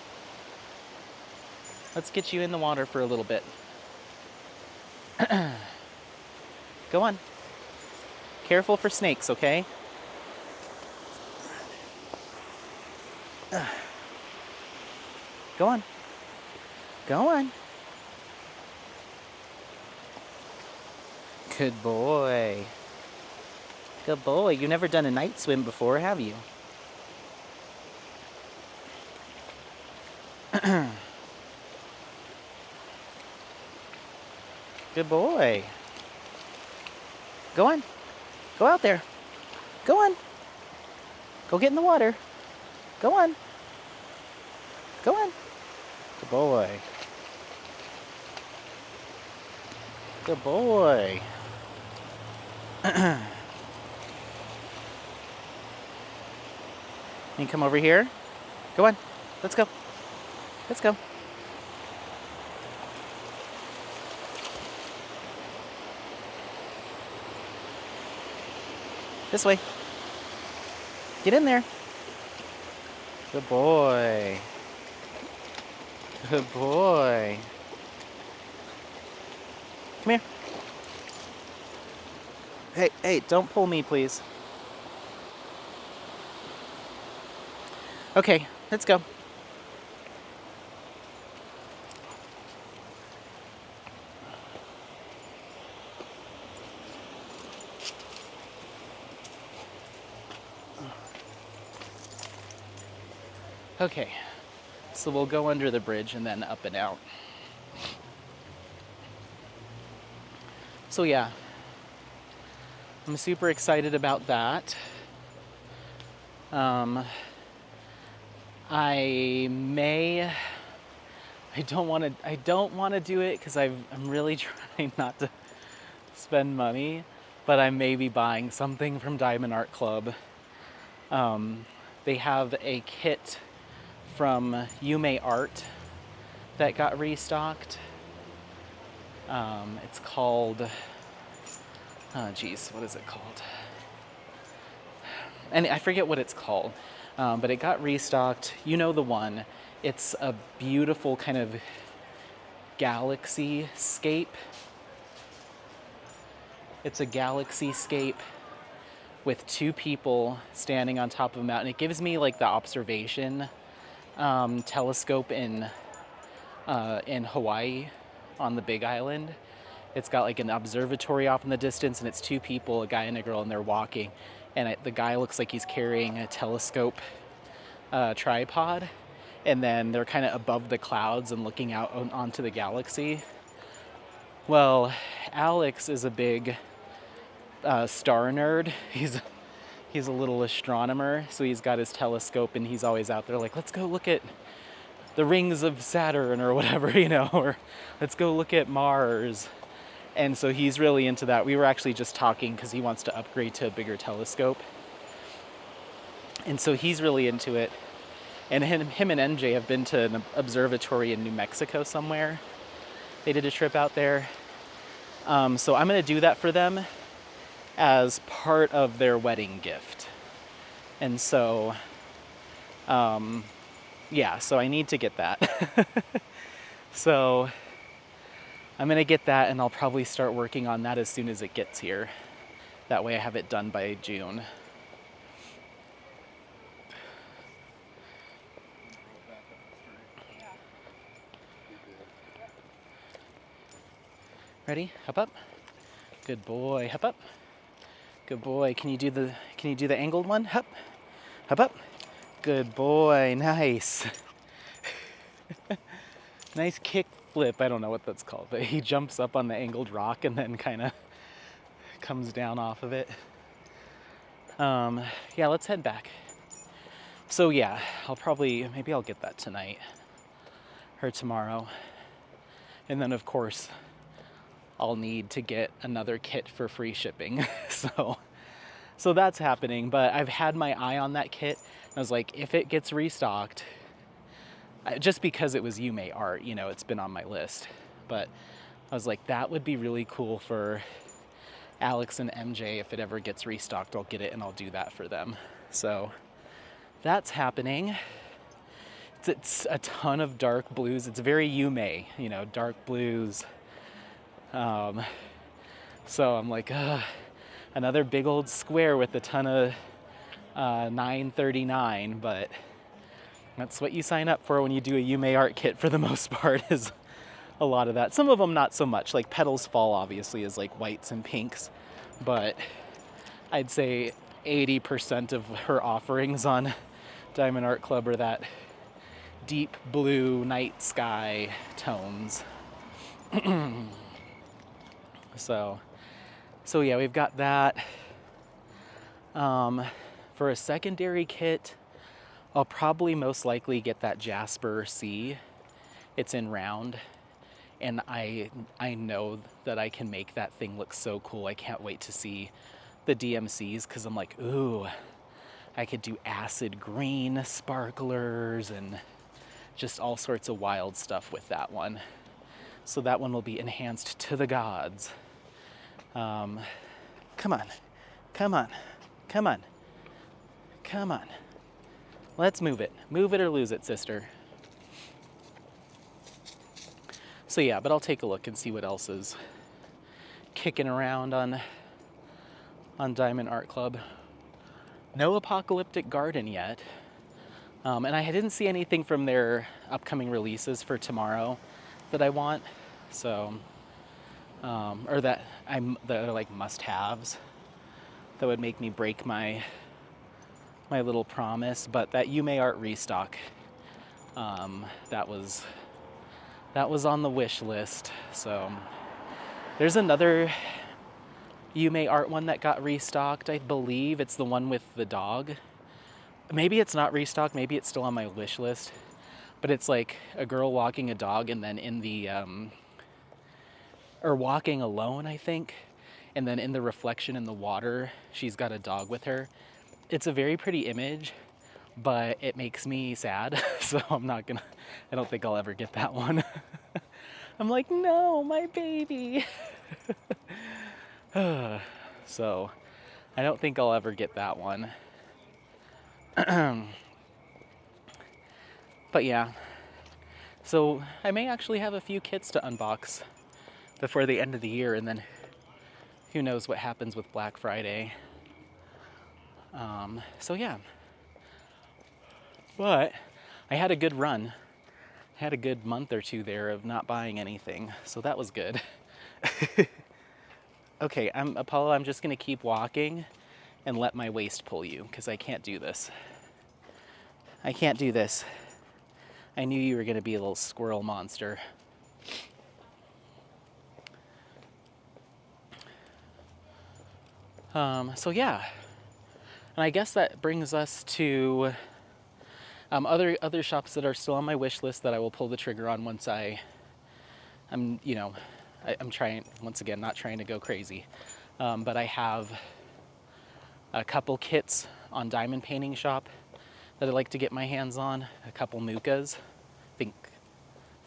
Let's get you in the water for a little bit. Go on. Careful for snakes, okay? Go on. Go on. Good boy. Good boy. You've never done a night swim before, have you? Good boy. Go on. Go out there. Go on. Go get in the water. Go on. Go on. Good boy. Good boy. You come over here. Go on. Let's go. Let's go. This way. Get in there. Good boy. Good boy. Come here. Hey, don't pull me, please. Okay, let's go. Okay, so we'll go under the bridge and then up and out. So yeah, I'm super excited about that. I may. I don't want to. I don't want to do it because I'm really trying not to spend money, but I may be buying something from Diamond Art Club. They have a kit from Yume Art that got restocked. It's called. Oh, geez, what is it called? And I forget what it's called, but it got restocked. You know the one. It's a beautiful kind of galaxy scape. It's a galaxy scape with two people standing on top of a mountain. It gives me like the observation telescope in Hawaii on the Big Island. It's got like an observatory off in the distance, and it's two people, a guy and a girl, and they're walking. And the guy looks like he's carrying a telescope tripod, and then they're kind of above the clouds and looking out onto the galaxy. Well, Alex is a big star nerd. He's a little astronomer, so he's got his telescope, and he's always out there like, let's go look at the rings of Saturn or whatever, you know, or let's go look at Mars. And so he's really into that. We were actually just talking because he wants to upgrade to a bigger telescope. And so he's really into it. And him and MJ have been to an observatory in New Mexico somewhere. They did a trip out there. So I'm going to do that for them as part of their wedding gift. And so, yeah, so I need to get that. So I'm going to get that, and I'll probably start working on that as soon as it gets here. That way I have it done by June. Ready? Hop up. Good boy. Hop up. Good boy. Can you do the angled one? Hop. Hop up. Good boy. Nice. Nice kick flip. I don't know what that's called, but he jumps up on the angled rock and then kind of comes down off of it. Yeah, let's head back. So yeah, maybe I'll get that tonight or tomorrow. And then of course, I'll need to get another kit for free shipping. So that's happening, but I've had my eye on that kit. I was like, if it gets restocked, just because it was Yume Art, you know, it's been on my list. But I was like, that would be really cool for Alex and MJ. If it ever gets restocked, I'll get it and I'll do that for them. So that's happening. It's a ton of dark blues. It's very Yume, you know, dark blues. So I'm like, another big old square with a ton of 939, but that's what you sign up for when you do a Yume Art kit for the most part, is a lot of that. Some of them not so much, like Petals Fall obviously is like whites and pinks, but I'd say 80% of her offerings on Diamond Art Club are that deep blue night sky tones. So yeah, we've got that. For a secondary kit, I'll probably most likely get that Jasper C. It's in round, and I know that I can make that thing look so cool. I can't wait to see the DMCs, because I'm like, ooh, I could do acid green sparklers and just all sorts of wild stuff with that one. So that one will be enhanced to the gods. Come on, come on, come on, come on. Let's move it. Move it or lose it, sister. So yeah, but I'll take a look and see what else is kicking around on Diamond Art Club. No Apocalyptic Garden yet. And I didn't see anything from their upcoming releases for tomorrow that I want. So, or that are like must-haves that would make me break my little promise. But that Yume Art restock, that was on the wish list. So there's another Yume Art one that got restocked. I believe it's the one with the dog. Maybe it's not restocked, maybe it's still on my wish list. But it's like a girl walking a dog and then in the, or walking alone, I think. And then in the reflection in the water, she's got a dog with her. It's a very pretty image, but it makes me sad. So I don't think I'll ever get that one. I'm like, no, my baby. So I don't think I'll ever get that one. But yeah, so I may actually have a few kits to unbox before the end of the year, and then who knows what happens with Black Friday. So yeah, but I had a good run. I had a good month or two there of not buying anything, so that was good. Okay, Apollo, I'm just gonna keep walking and let my waist pull you, because I can't do this. I can't do this. I knew you were gonna be a little squirrel monster. So yeah, and I guess that brings us to other shops that are still on my wish list that I will pull the trigger on once I'm trying, once again, not trying to go crazy, but I have a couple kits on Diamond Painting Shop that I'd like to get my hands on, a couple Mukas, I think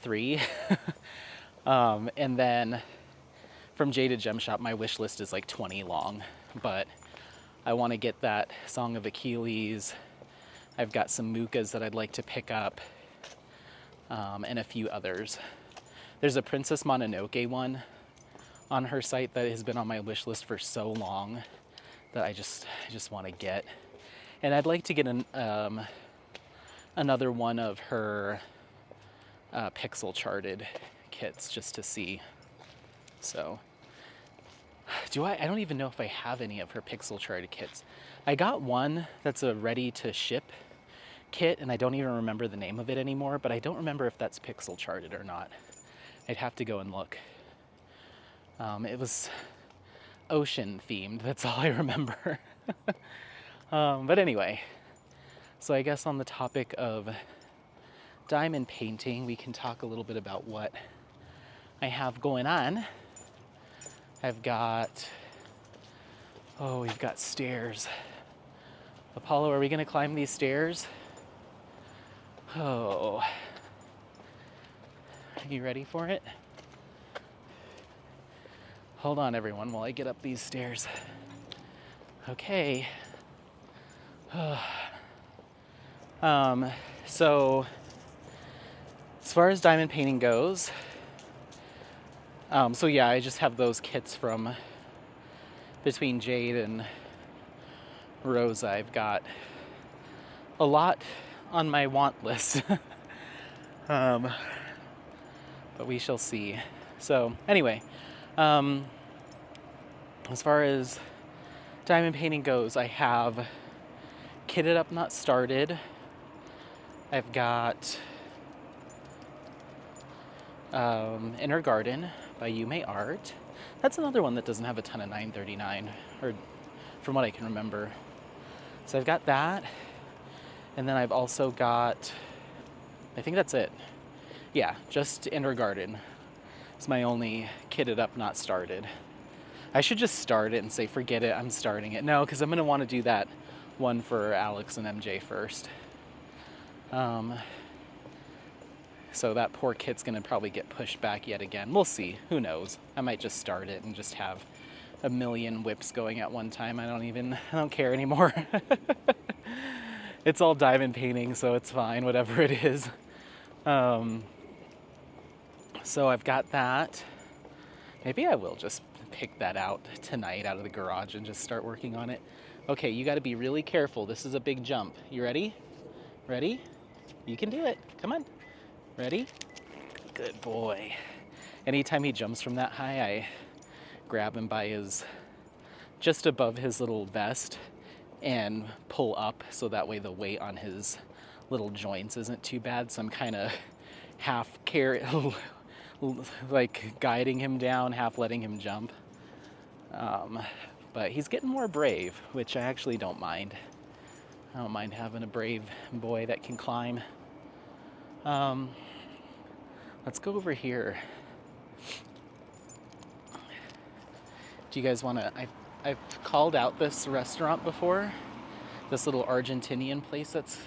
3, and then from Jaded Gem Shop, my wish list is like 20 long, but I want to get that Song of Achilles. I've got some Mukas that I'd like to pick up, and a few others. There's a Princess Mononoke one on her site that has been on my wish list for so long that I just want to get. And I'd like to get another one of her pixel charted kits just to see. So, I don't even know if I have any of her pixel charted kits. I got one that's a ready to ship kit, and I don't even remember the name of it anymore, but I don't remember if that's pixel charted or not. I'd have to go and look. It was ocean themed, that's all I remember. But anyway, so I guess on the topic of diamond painting, we can talk a little bit about what I have going on. I've got, we've got stairs. Apollo, are we gonna climb these stairs? Oh. Are you ready for it? Hold on, everyone, while I get up these stairs. Okay. So, as far as diamond painting goes, so yeah, I just have those kits from between Jade and Rosa. I've got a lot on my want list. But we shall see. So anyway, as far as diamond painting goes, I have Kitted Up Not Started. I've got Inner Garden by Yume Art. That's another one that doesn't have a ton of 939, or from what I can remember. So I've got that, and then I've also got, I think that's it. Yeah, just Inner Garden. It's my only Kitted Up Not Started. I should just start it and say, forget it, I'm starting it. No, because I'm going to want to do that one for Alex and MJ first. So that poor kit's going to probably get pushed back yet again. We'll see. Who knows? I might just start it and just have a million whips going at one time. I don't care anymore. It's all diamond painting, so it's fine, whatever it is. So I've got that. Maybe I will just pick that out tonight out of the garage and just start working on it. Okay, you got to be really careful. This is a big jump. You ready? Ready? You can do it. Come on. Ready? Good boy. Anytime he jumps from that high, I grab him by just above his little vest and pull up so that way the weight on his little joints isn't too bad. So I'm kind of half like guiding him down, half letting him jump. But he's getting more brave, which I actually don't mind. I don't mind having a brave boy that can climb. Let's go over here. Do you guys want to? I've called out this restaurant before, this little Argentinian place that's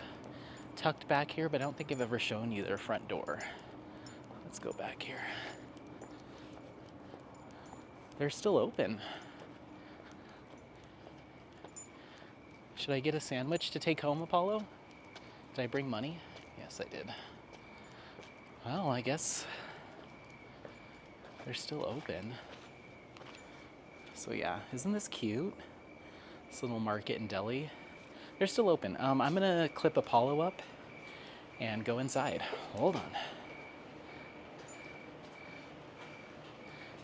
tucked back here, but I don't think I've ever shown you their front door. Let's go back here. They're still open. Should I get a sandwich to take home, Apollo? Did I bring money? Yes, I did. Well, I guess they're still open. So yeah, isn't this cute? This little market and deli. They're still open. I'm gonna clip Apollo up and go inside. Hold on.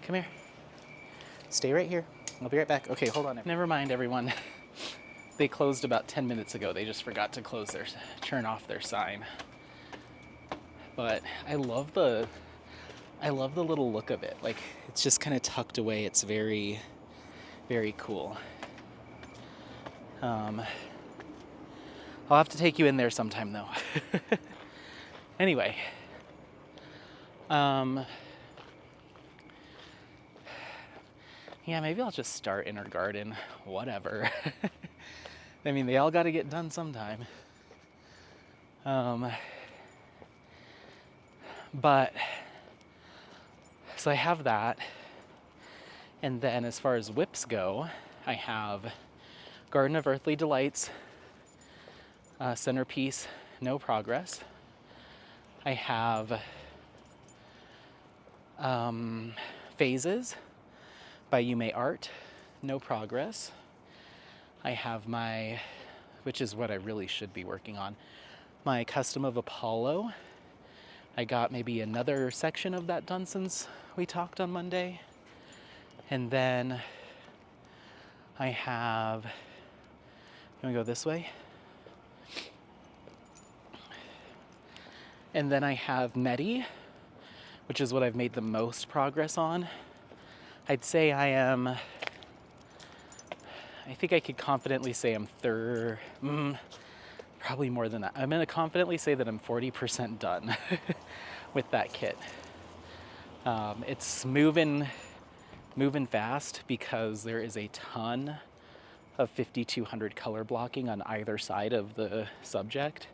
Come here. Stay right here. I'll be right back. Okay, hold on. Never mind, everyone. They closed about 10 minutes ago. They just forgot to turn off their sign. But I love the little look of it. Like, it's just kind of tucked away. It's very, very cool. I'll have to take you in there sometime, though. Anyway. Yeah, maybe I'll just start in her garden. Whatever. I mean, they all got to get done sometime. But, so I have that. And then as far as whips go, I have Garden of Earthly Delights, centerpiece, no progress. I have Phases by Yume Art, no progress. I have my, which is what I really should be working on, my Custom of Apollo. I got maybe another section of that done since we talked on Monday. And then I have, can we go this way? And then I have Medi, which is what I've made the most progress on. I'd say I think I could confidently say I'm probably more than that. I'm gonna confidently say that I'm 40% done with that kit. It's moving fast because there is a ton of 5200 color blocking on either side of the subject.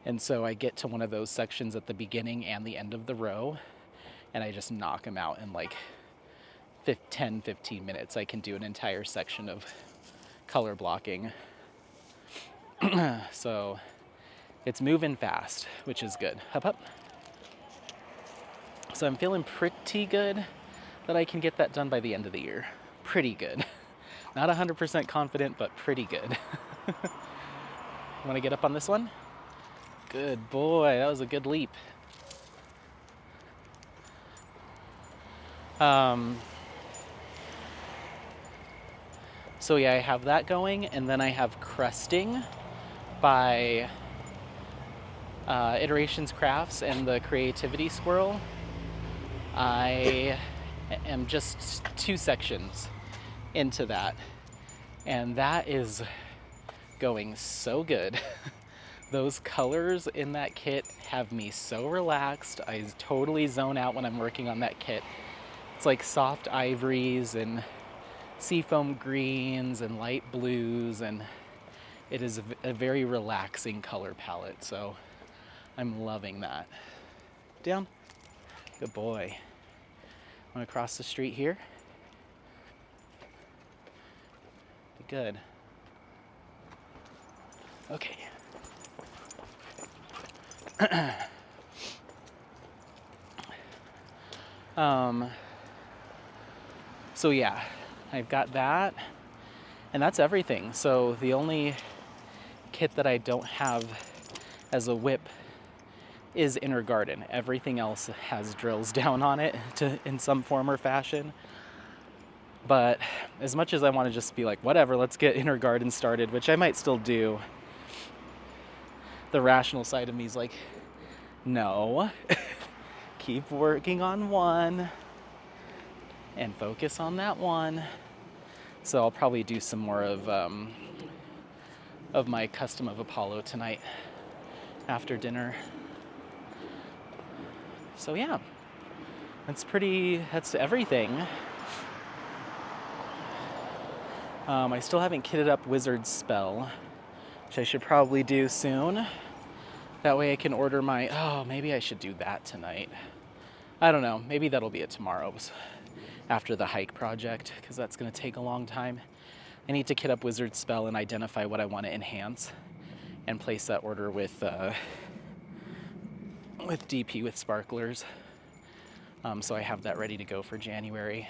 And so I get to one of those sections at the beginning and the end of the row, and I just knock them out in like 10-15 minutes. I can do an entire section of color blocking. So it's moving fast, which is good. Up, up. So I'm feeling pretty good that I can get that done by the end of the year. Pretty good. Not 100% confident, but pretty good. Want to get up on this one? Good boy, that was a good leap. So yeah, I have that going, and then I have Crusting by Iterations Crafts and the Creativity Squirrel. I am just 2 sections into that, and that is going so good. Those colors in that kit have me so relaxed. I totally zone out when I'm working on that kit. It's like soft ivories and seafoam greens and light blues, and it is a very relaxing color palette, so I'm loving that. Down. Good boy. Want to cross the street here? Good. Okay. So yeah, I've got that, and that's everything. So the only kit that I don't have as a whip is Inner Garden. Everything else has drills down on it in some form or fashion. But as much as I want to just be like, whatever, let's get Inner Garden started, which I might still do, the rational side of me is like, no, keep working on one and focus on that one. So I'll probably do some more of my custom of Apollo tonight after dinner. So yeah, that's everything. I still haven't kitted up Wizard's Spell, which I should probably do soon. That way I can order maybe I should do that tonight. I don't know, maybe that'll be it tomorrow after the hike project, because that's gonna take a long time. I need to kit up Wizard's Spell and identify what I want to enhance and place that order with DP with sparklers. So I have that ready to go for January.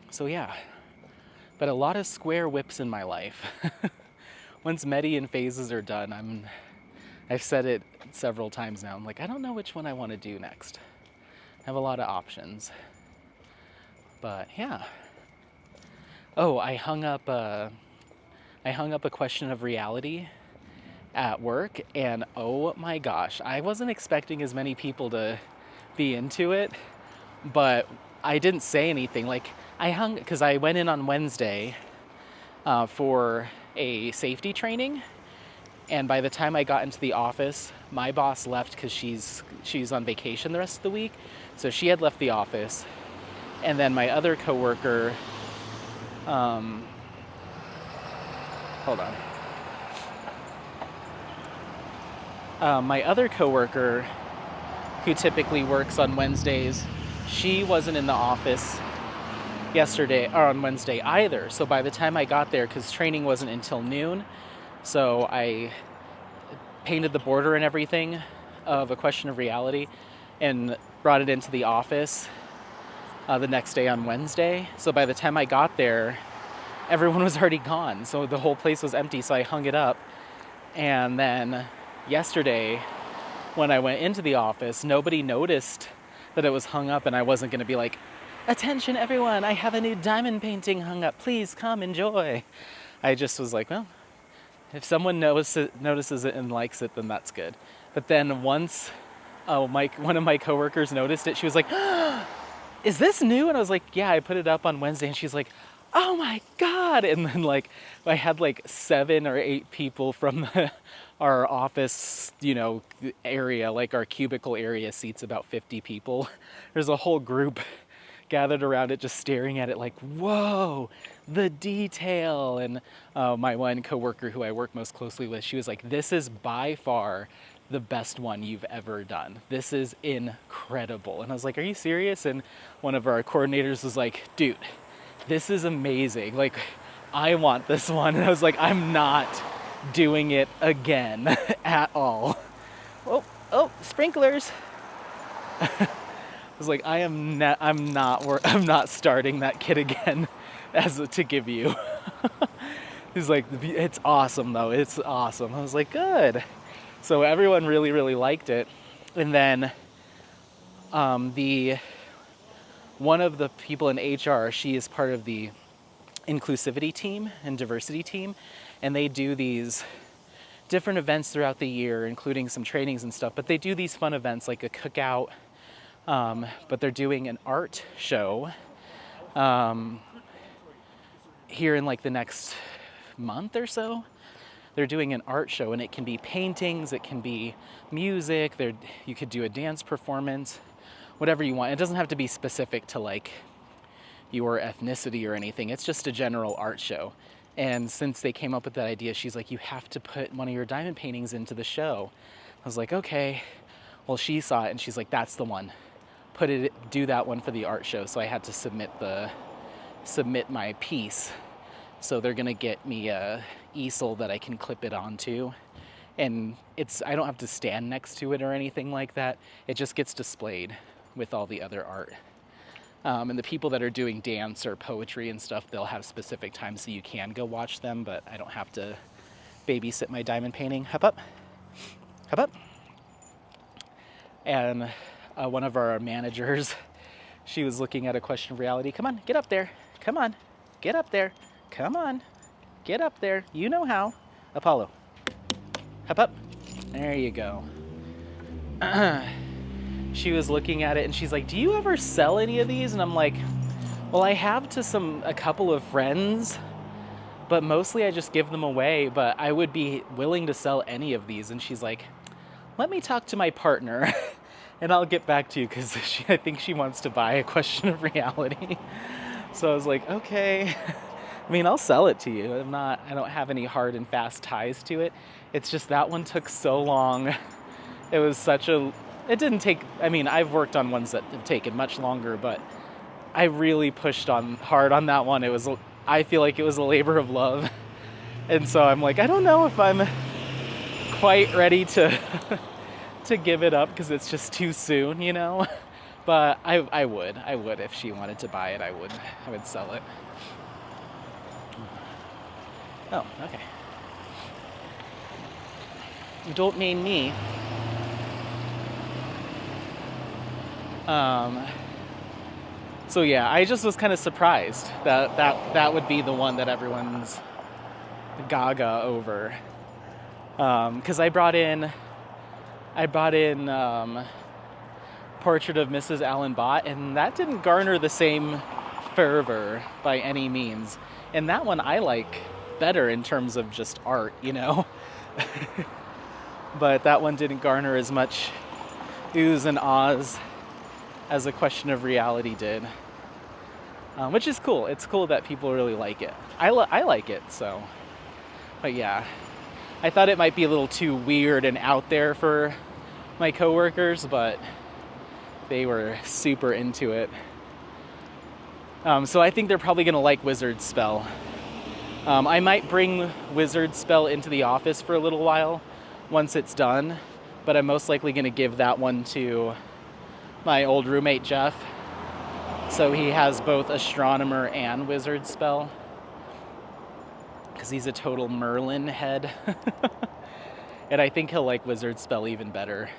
So yeah, but a lot of square whips in my life. Once Medi and phases are done, I've said it several times now, I'm like, I don't know which one I want to do next. I have a lot of options. But yeah. Oh, I hung up a question of reality at work, and oh my gosh, I wasn't expecting as many people to be into it, but I didn't say anything. Like, because I went in on Wednesday for a safety training, and by the time I got into the office, my boss left because she's on vacation the rest of the week, so she had left the office, and then my other coworker, hold on. My other coworker, who typically works on Wednesdays, she wasn't in the office on Wednesday either. So by the time I got there, because training wasn't until noon, so I painted the border and everything of A Question of Reality and brought it into the office the next day on Wednesday. So by the time I got there, everyone was already gone. So the whole place was empty. So I hung it up. And then yesterday, when I went into the office, nobody noticed that it was hung up, and I wasn't going to be like, attention everyone, I have a new diamond painting hung up, please come enjoy. I just was like, well, if someone notices it and likes it, then that's good. But then once one of my coworkers noticed it, she was like, is this new? And I was like, yeah, I put it up on Wednesday. And she's like, oh my God. And then I had 7 or 8 people from our office, area, our cubicle area seats about 50 people. There's a whole group gathered around it, just staring at it like, whoa, the detail. And my one coworker who I work most closely with, she was like, this is by far the best one you've ever done. This is incredible. And I was like, are you serious? And one of our coordinators was like, dude, this is amazing. I want this one. And I was like, I'm not doing it again at all. Oh, sprinklers. I was like, I'm not starting that kit again to give you. He's like, it's awesome though. It's awesome. I was like, good. So everyone really, really liked it. And then one of the people in HR, she is part of the inclusivity team and diversity team, and they do these different events throughout the year, including some trainings and stuff, but they do these fun events like a cookout, but they're doing an art show here in the next month or so. They're doing an art show, and it can be paintings, it can be music, you could do a dance performance, whatever you want. It doesn't have to be specific to your ethnicity or anything. It's just a general art show. And since they came up with that idea, she's like, you have to put one of your diamond paintings into the show. I was like, okay. Well, she saw it and she's like, that's the one. Do that one for the art show. So I had to submit my piece. So they're gonna get me a easel that I can clip it onto. And I don't have to stand next to it or anything like that. It just gets displayed with all the other art. And the people that are doing dance or poetry and stuff, they'll have specific times so you can go watch them, but I don't have to babysit my diamond painting. Hop up. Hop up. And one of our managers, she was looking at A Question of Reality. Come on, get up there. Come on, get up there. Come on, get up there. You know how. Apollo. Hop up. There you go. She was looking at it and she's like, do you ever sell any of these? And I'm like, Well, I have to a couple of friends, but mostly I just give them away, but I would be willing to sell any of these. And she's like, let me talk to my partner and I'll get back to you, because I think she wants to buy A Question of Reality. So I was like, okay. I mean, I'll sell it to you. I don't have any hard and fast ties to it. It's just that one took so long. It was it didn't take, I mean, I've worked on ones that have taken much longer, but I really pushed hard on that one. I feel like it was a labor of love. And so I'm like, I don't know if I'm quite ready to to give it up, because it's just too soon, you know? But I would if she wanted to buy it, I would sell it. Oh, okay. You don't mean me. So yeah, I just was kind of surprised that would be the one that everyone's gaga over. Because I brought in Portrait of Mrs. Allen Bott, and that didn't garner the same fervor by any means. And that one I like better in terms of just art, you know? But that one didn't garner as much oohs and ahs as A Question of Reality did. Which is cool. It's cool that people really like it. I like it, so. But yeah, I thought it might be a little too weird and out there for my coworkers, but they were super into it. So I think they're probably gonna like Wizard Spell. I might bring Wizard Spell into the office for a little while once it's done, but I'm most likely gonna give that one to my old roommate Jeff, so he has both Astronomer and Wizard Spell, because he's a total Merlin head. And I think he'll like Wizard Spell even better,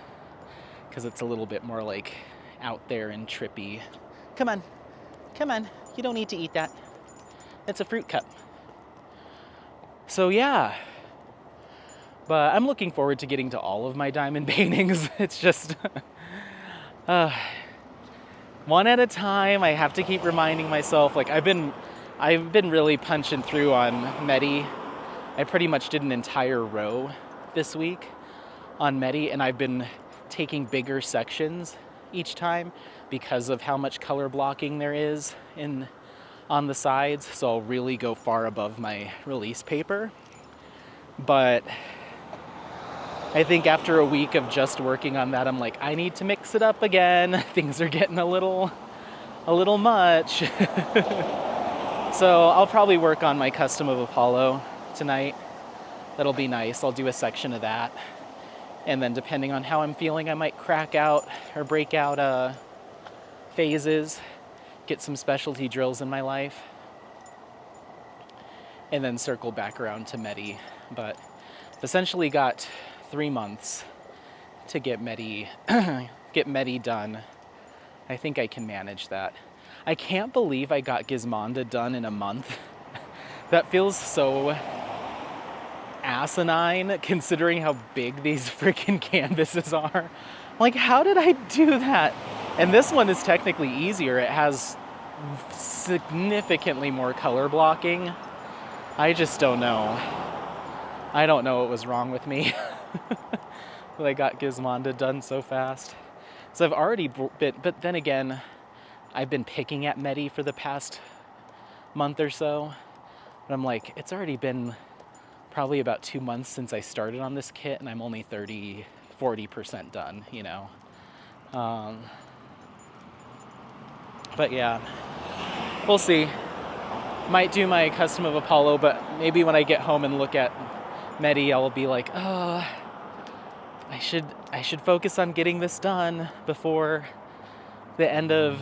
because it's a little bit more like out there and trippy. Come on, you don't need to eat that. It's a fruit cup. So yeah, but I'm looking forward to getting to all of my diamond paintings. It's just one at a time. I have to keep reminding myself, like I've been really punching through on Medi. I pretty much did an entire row this week on Medi, and I've been taking bigger sections each time because of how much color blocking there is on the sides. So I'll really go far above my release paper. But I think after a week of just working on that, I'm like, I need to mix it up again. Things are getting a little much. So I'll probably work on my Custom of Apollo tonight. That'll be nice. I'll do a section of that. And then depending on how I'm feeling, I might crack out or break out phases, get some specialty drills in my life, and then circle back around to Medi. But I've essentially got 3 months to get Medi done. I think I can manage that. I can't believe I got Gizmonda done in a month. That feels so asinine considering how big these freaking canvases are. I'm like, how did I do that? And this one is technically easier. It has significantly more color blocking. I just don't know. I don't know what was wrong with me. But I got Gizmonda done so fast. So I've already but then again, I've been picking at Medi for the past month or so. But I'm like, it's already been probably about 2 months since I started on this kit, and I'm only 40% done, you know. But yeah, we'll see. Might do my Custom of Apollo, but maybe when I get home and look at Medi, I'll be like, oh, I should focus on getting this done before the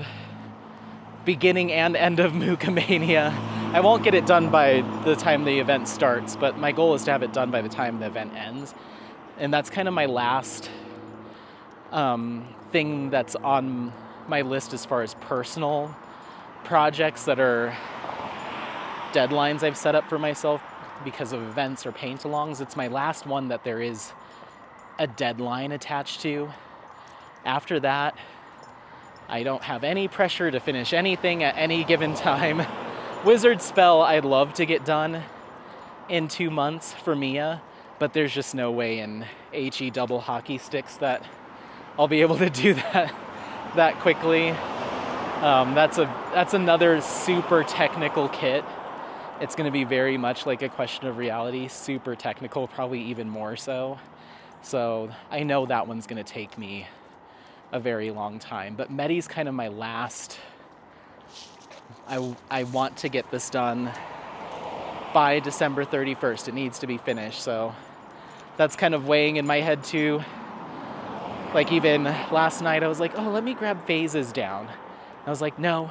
beginning and end of Mookamania. I won't get it done by the time the event starts, but my goal is to have it done by the time the event ends. And that's kind of my last thing that's on my list as far as personal projects that are deadlines I've set up for myself because of events or paint-alongs. It's my last one that there is a deadline attached to. After that, I don't have any pressure to finish anything at any given time. Wizard Spell I'd love to get done in 2 months for Mia, but there's just no way in HE double hockey sticks that I'll be able to do that quickly. That's another super technical kit. It's going to be very much like a Question of Reality, super technical, probably even more so. So I know that one's going to take me a very long time. But Medi's kind of my last. I want to get this done by December 31st. It needs to be finished. So that's kind of weighing in my head too. Like even last night I was like, oh, let me grab phases down. I was like, no,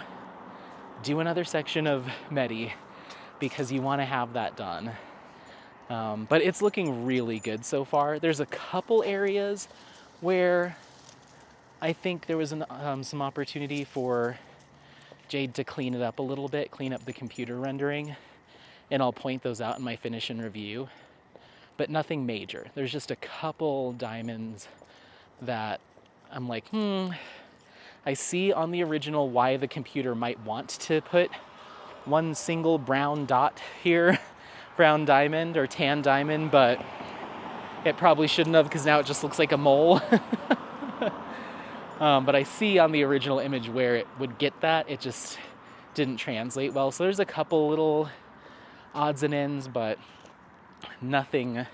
do another section of Medi because you want to have that done. But it's looking really good so far. There's a couple areas where I think there was some opportunity for Jade to clean it up a little bit, clean up the computer rendering, and I'll point those out in my finish and review. But nothing major. There's just a couple diamonds that I'm like, I see on the original why the computer might want to put one single brown dot here, brown diamond or tan diamond, but it probably shouldn't have because now it just looks like a mole. But I see on the original image where it would get that. It just didn't translate well. So there's a couple little odds and ends, but nothing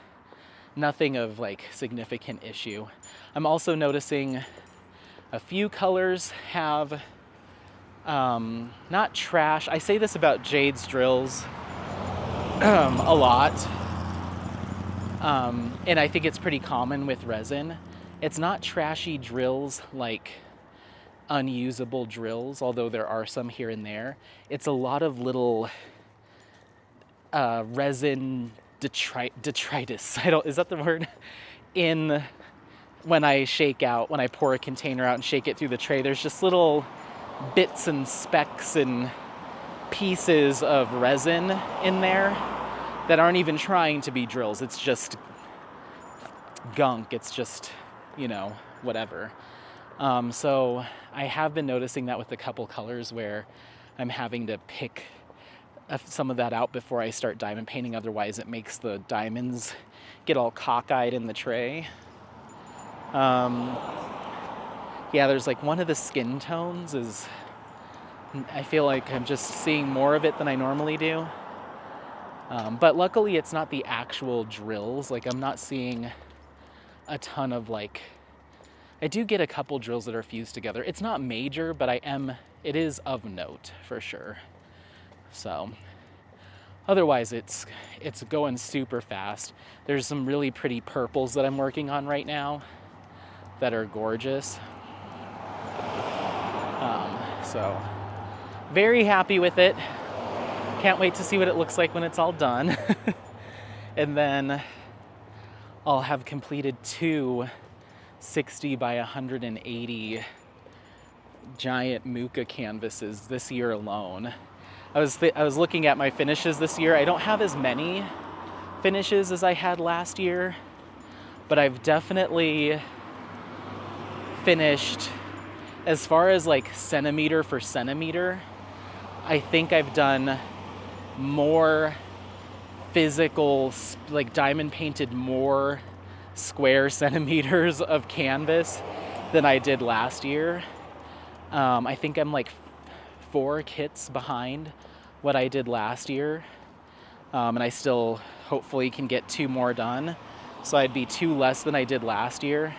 of like significant issue. I'm also noticing a few colors have not trash. I say this about Jade's drills a lot, and I think it's pretty common with resin. It's not trashy drills like unusable drills, although there are some here and there. It's a lot of little resin detritus. Is that the word? When I pour a container out and shake it through the tray, there's just little bits and specks and pieces of resin in there that aren't even trying to be drills. It's just gunk. It's just, whatever. So I have been noticing that with a couple colors where I'm having to pick some of that out before I start diamond painting. Otherwise it makes the diamonds get all cockeyed in the tray. Yeah, there's like one of the skin tones is, I feel like I'm just seeing more of it than I normally do. But luckily it's not the actual drills. Like I'm not seeing a ton of I do get a couple drills that are fused together. It's not major, but it is of note for sure. So otherwise it's going super fast. There's some really pretty purples that I'm working on right now that are gorgeous. So very happy with it. Can't wait to see what it looks like when it's all done. And then I'll have completed 2 60 by 180 giant Muka canvases this year alone. I was looking at my finishes this year. I don't have as many finishes as I had last year, but I've definitely finished, as far as centimeter for centimeter, I think I've done more physical, diamond painted more square centimeters of canvas than I did last year. I think I'm 4 kits behind what I did last year. And I still hopefully can get 2 more done. So I'd be 2 less than I did last year.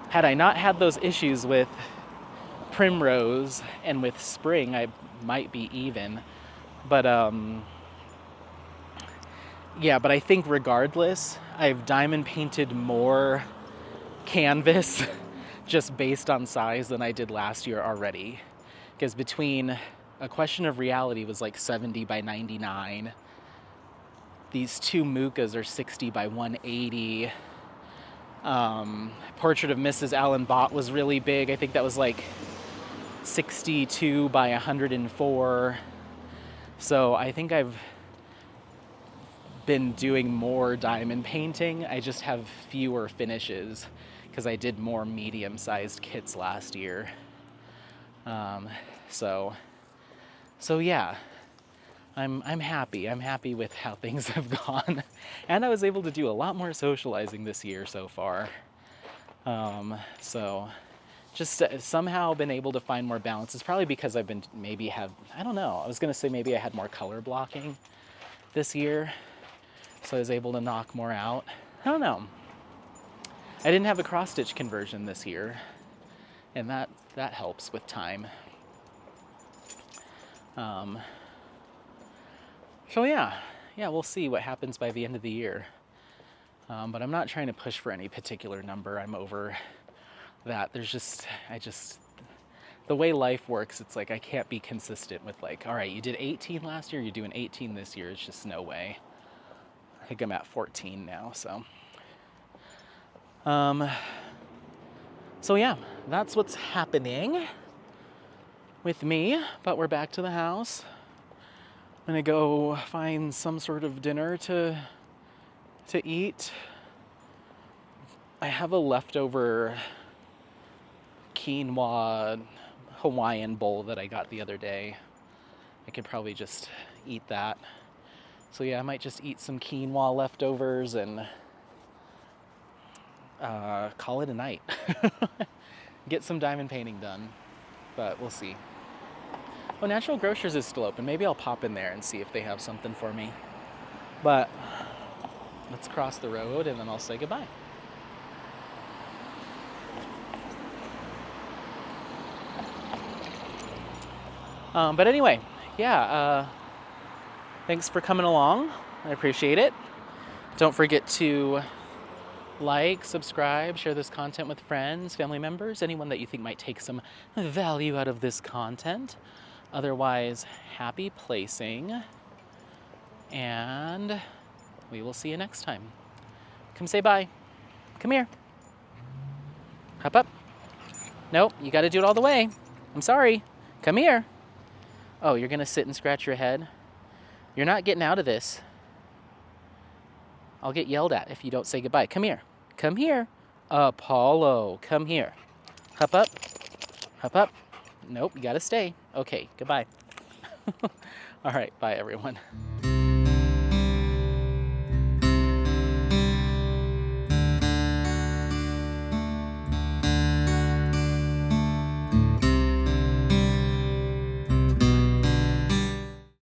Had I not had those issues with Primrose and with Spring, I might be even. But yeah, but I think regardless, I've diamond painted more canvas just based on size than I did last year already. Because between A Question of Reality was 70 by 99. These 2 Mukas are 60 by 180. Portrait of Mrs. Allen Bott was really big. I think that was 62 by 104. So I think I've been doing more diamond painting. I just have fewer finishes because I did more medium-sized kits last year. Um, so yeah, I'm happy. I'm happy with how things have gone, and I was able to do a lot more socializing this year so far. So just somehow been able to find more balance. It's probably because I've been I don't know. I was gonna say maybe I had more color blocking this year, so I was able to knock more out. I don't know. I didn't have a cross stitch conversion this year, and that helps with time. So yeah, we'll see what happens by the end of the year. But I'm not trying to push for any particular number. I'm over that. The way life works, it's like I can't be consistent with like, all right, you did 18 last year, you're doing 18 this year. It's just no way. I think I'm at 14 now, so. So yeah, that's what's happening with me, but we're back to the house. I'm gonna go find some sort of dinner to eat. I have a leftover quinoa Hawaiian bowl that I got the other day. I could probably just eat that. So yeah, I might just eat some quinoa leftovers and call it a night. Get some diamond painting done, but we'll see. Oh, Natural Grocers is still open. Maybe I'll pop in there and see if they have something for me. But let's cross the road and then I'll say goodbye. But anyway, yeah, thanks for coming along. I appreciate it. Don't forget to like, subscribe, share this content with friends, family members, anyone that you think might take some value out of this content. Otherwise, happy placing, and we will see you next time. Come say bye. Come here. Hop up. Nope, you got to do it all the way. I'm sorry. Come here. Oh, you're going to sit and scratch your head? You're not getting out of this. I'll get yelled at if you don't say goodbye. Come here. Come here. Apollo, come here. Hop up. Hop up. Nope, you got to stay. Okay, goodbye. All right, bye everyone.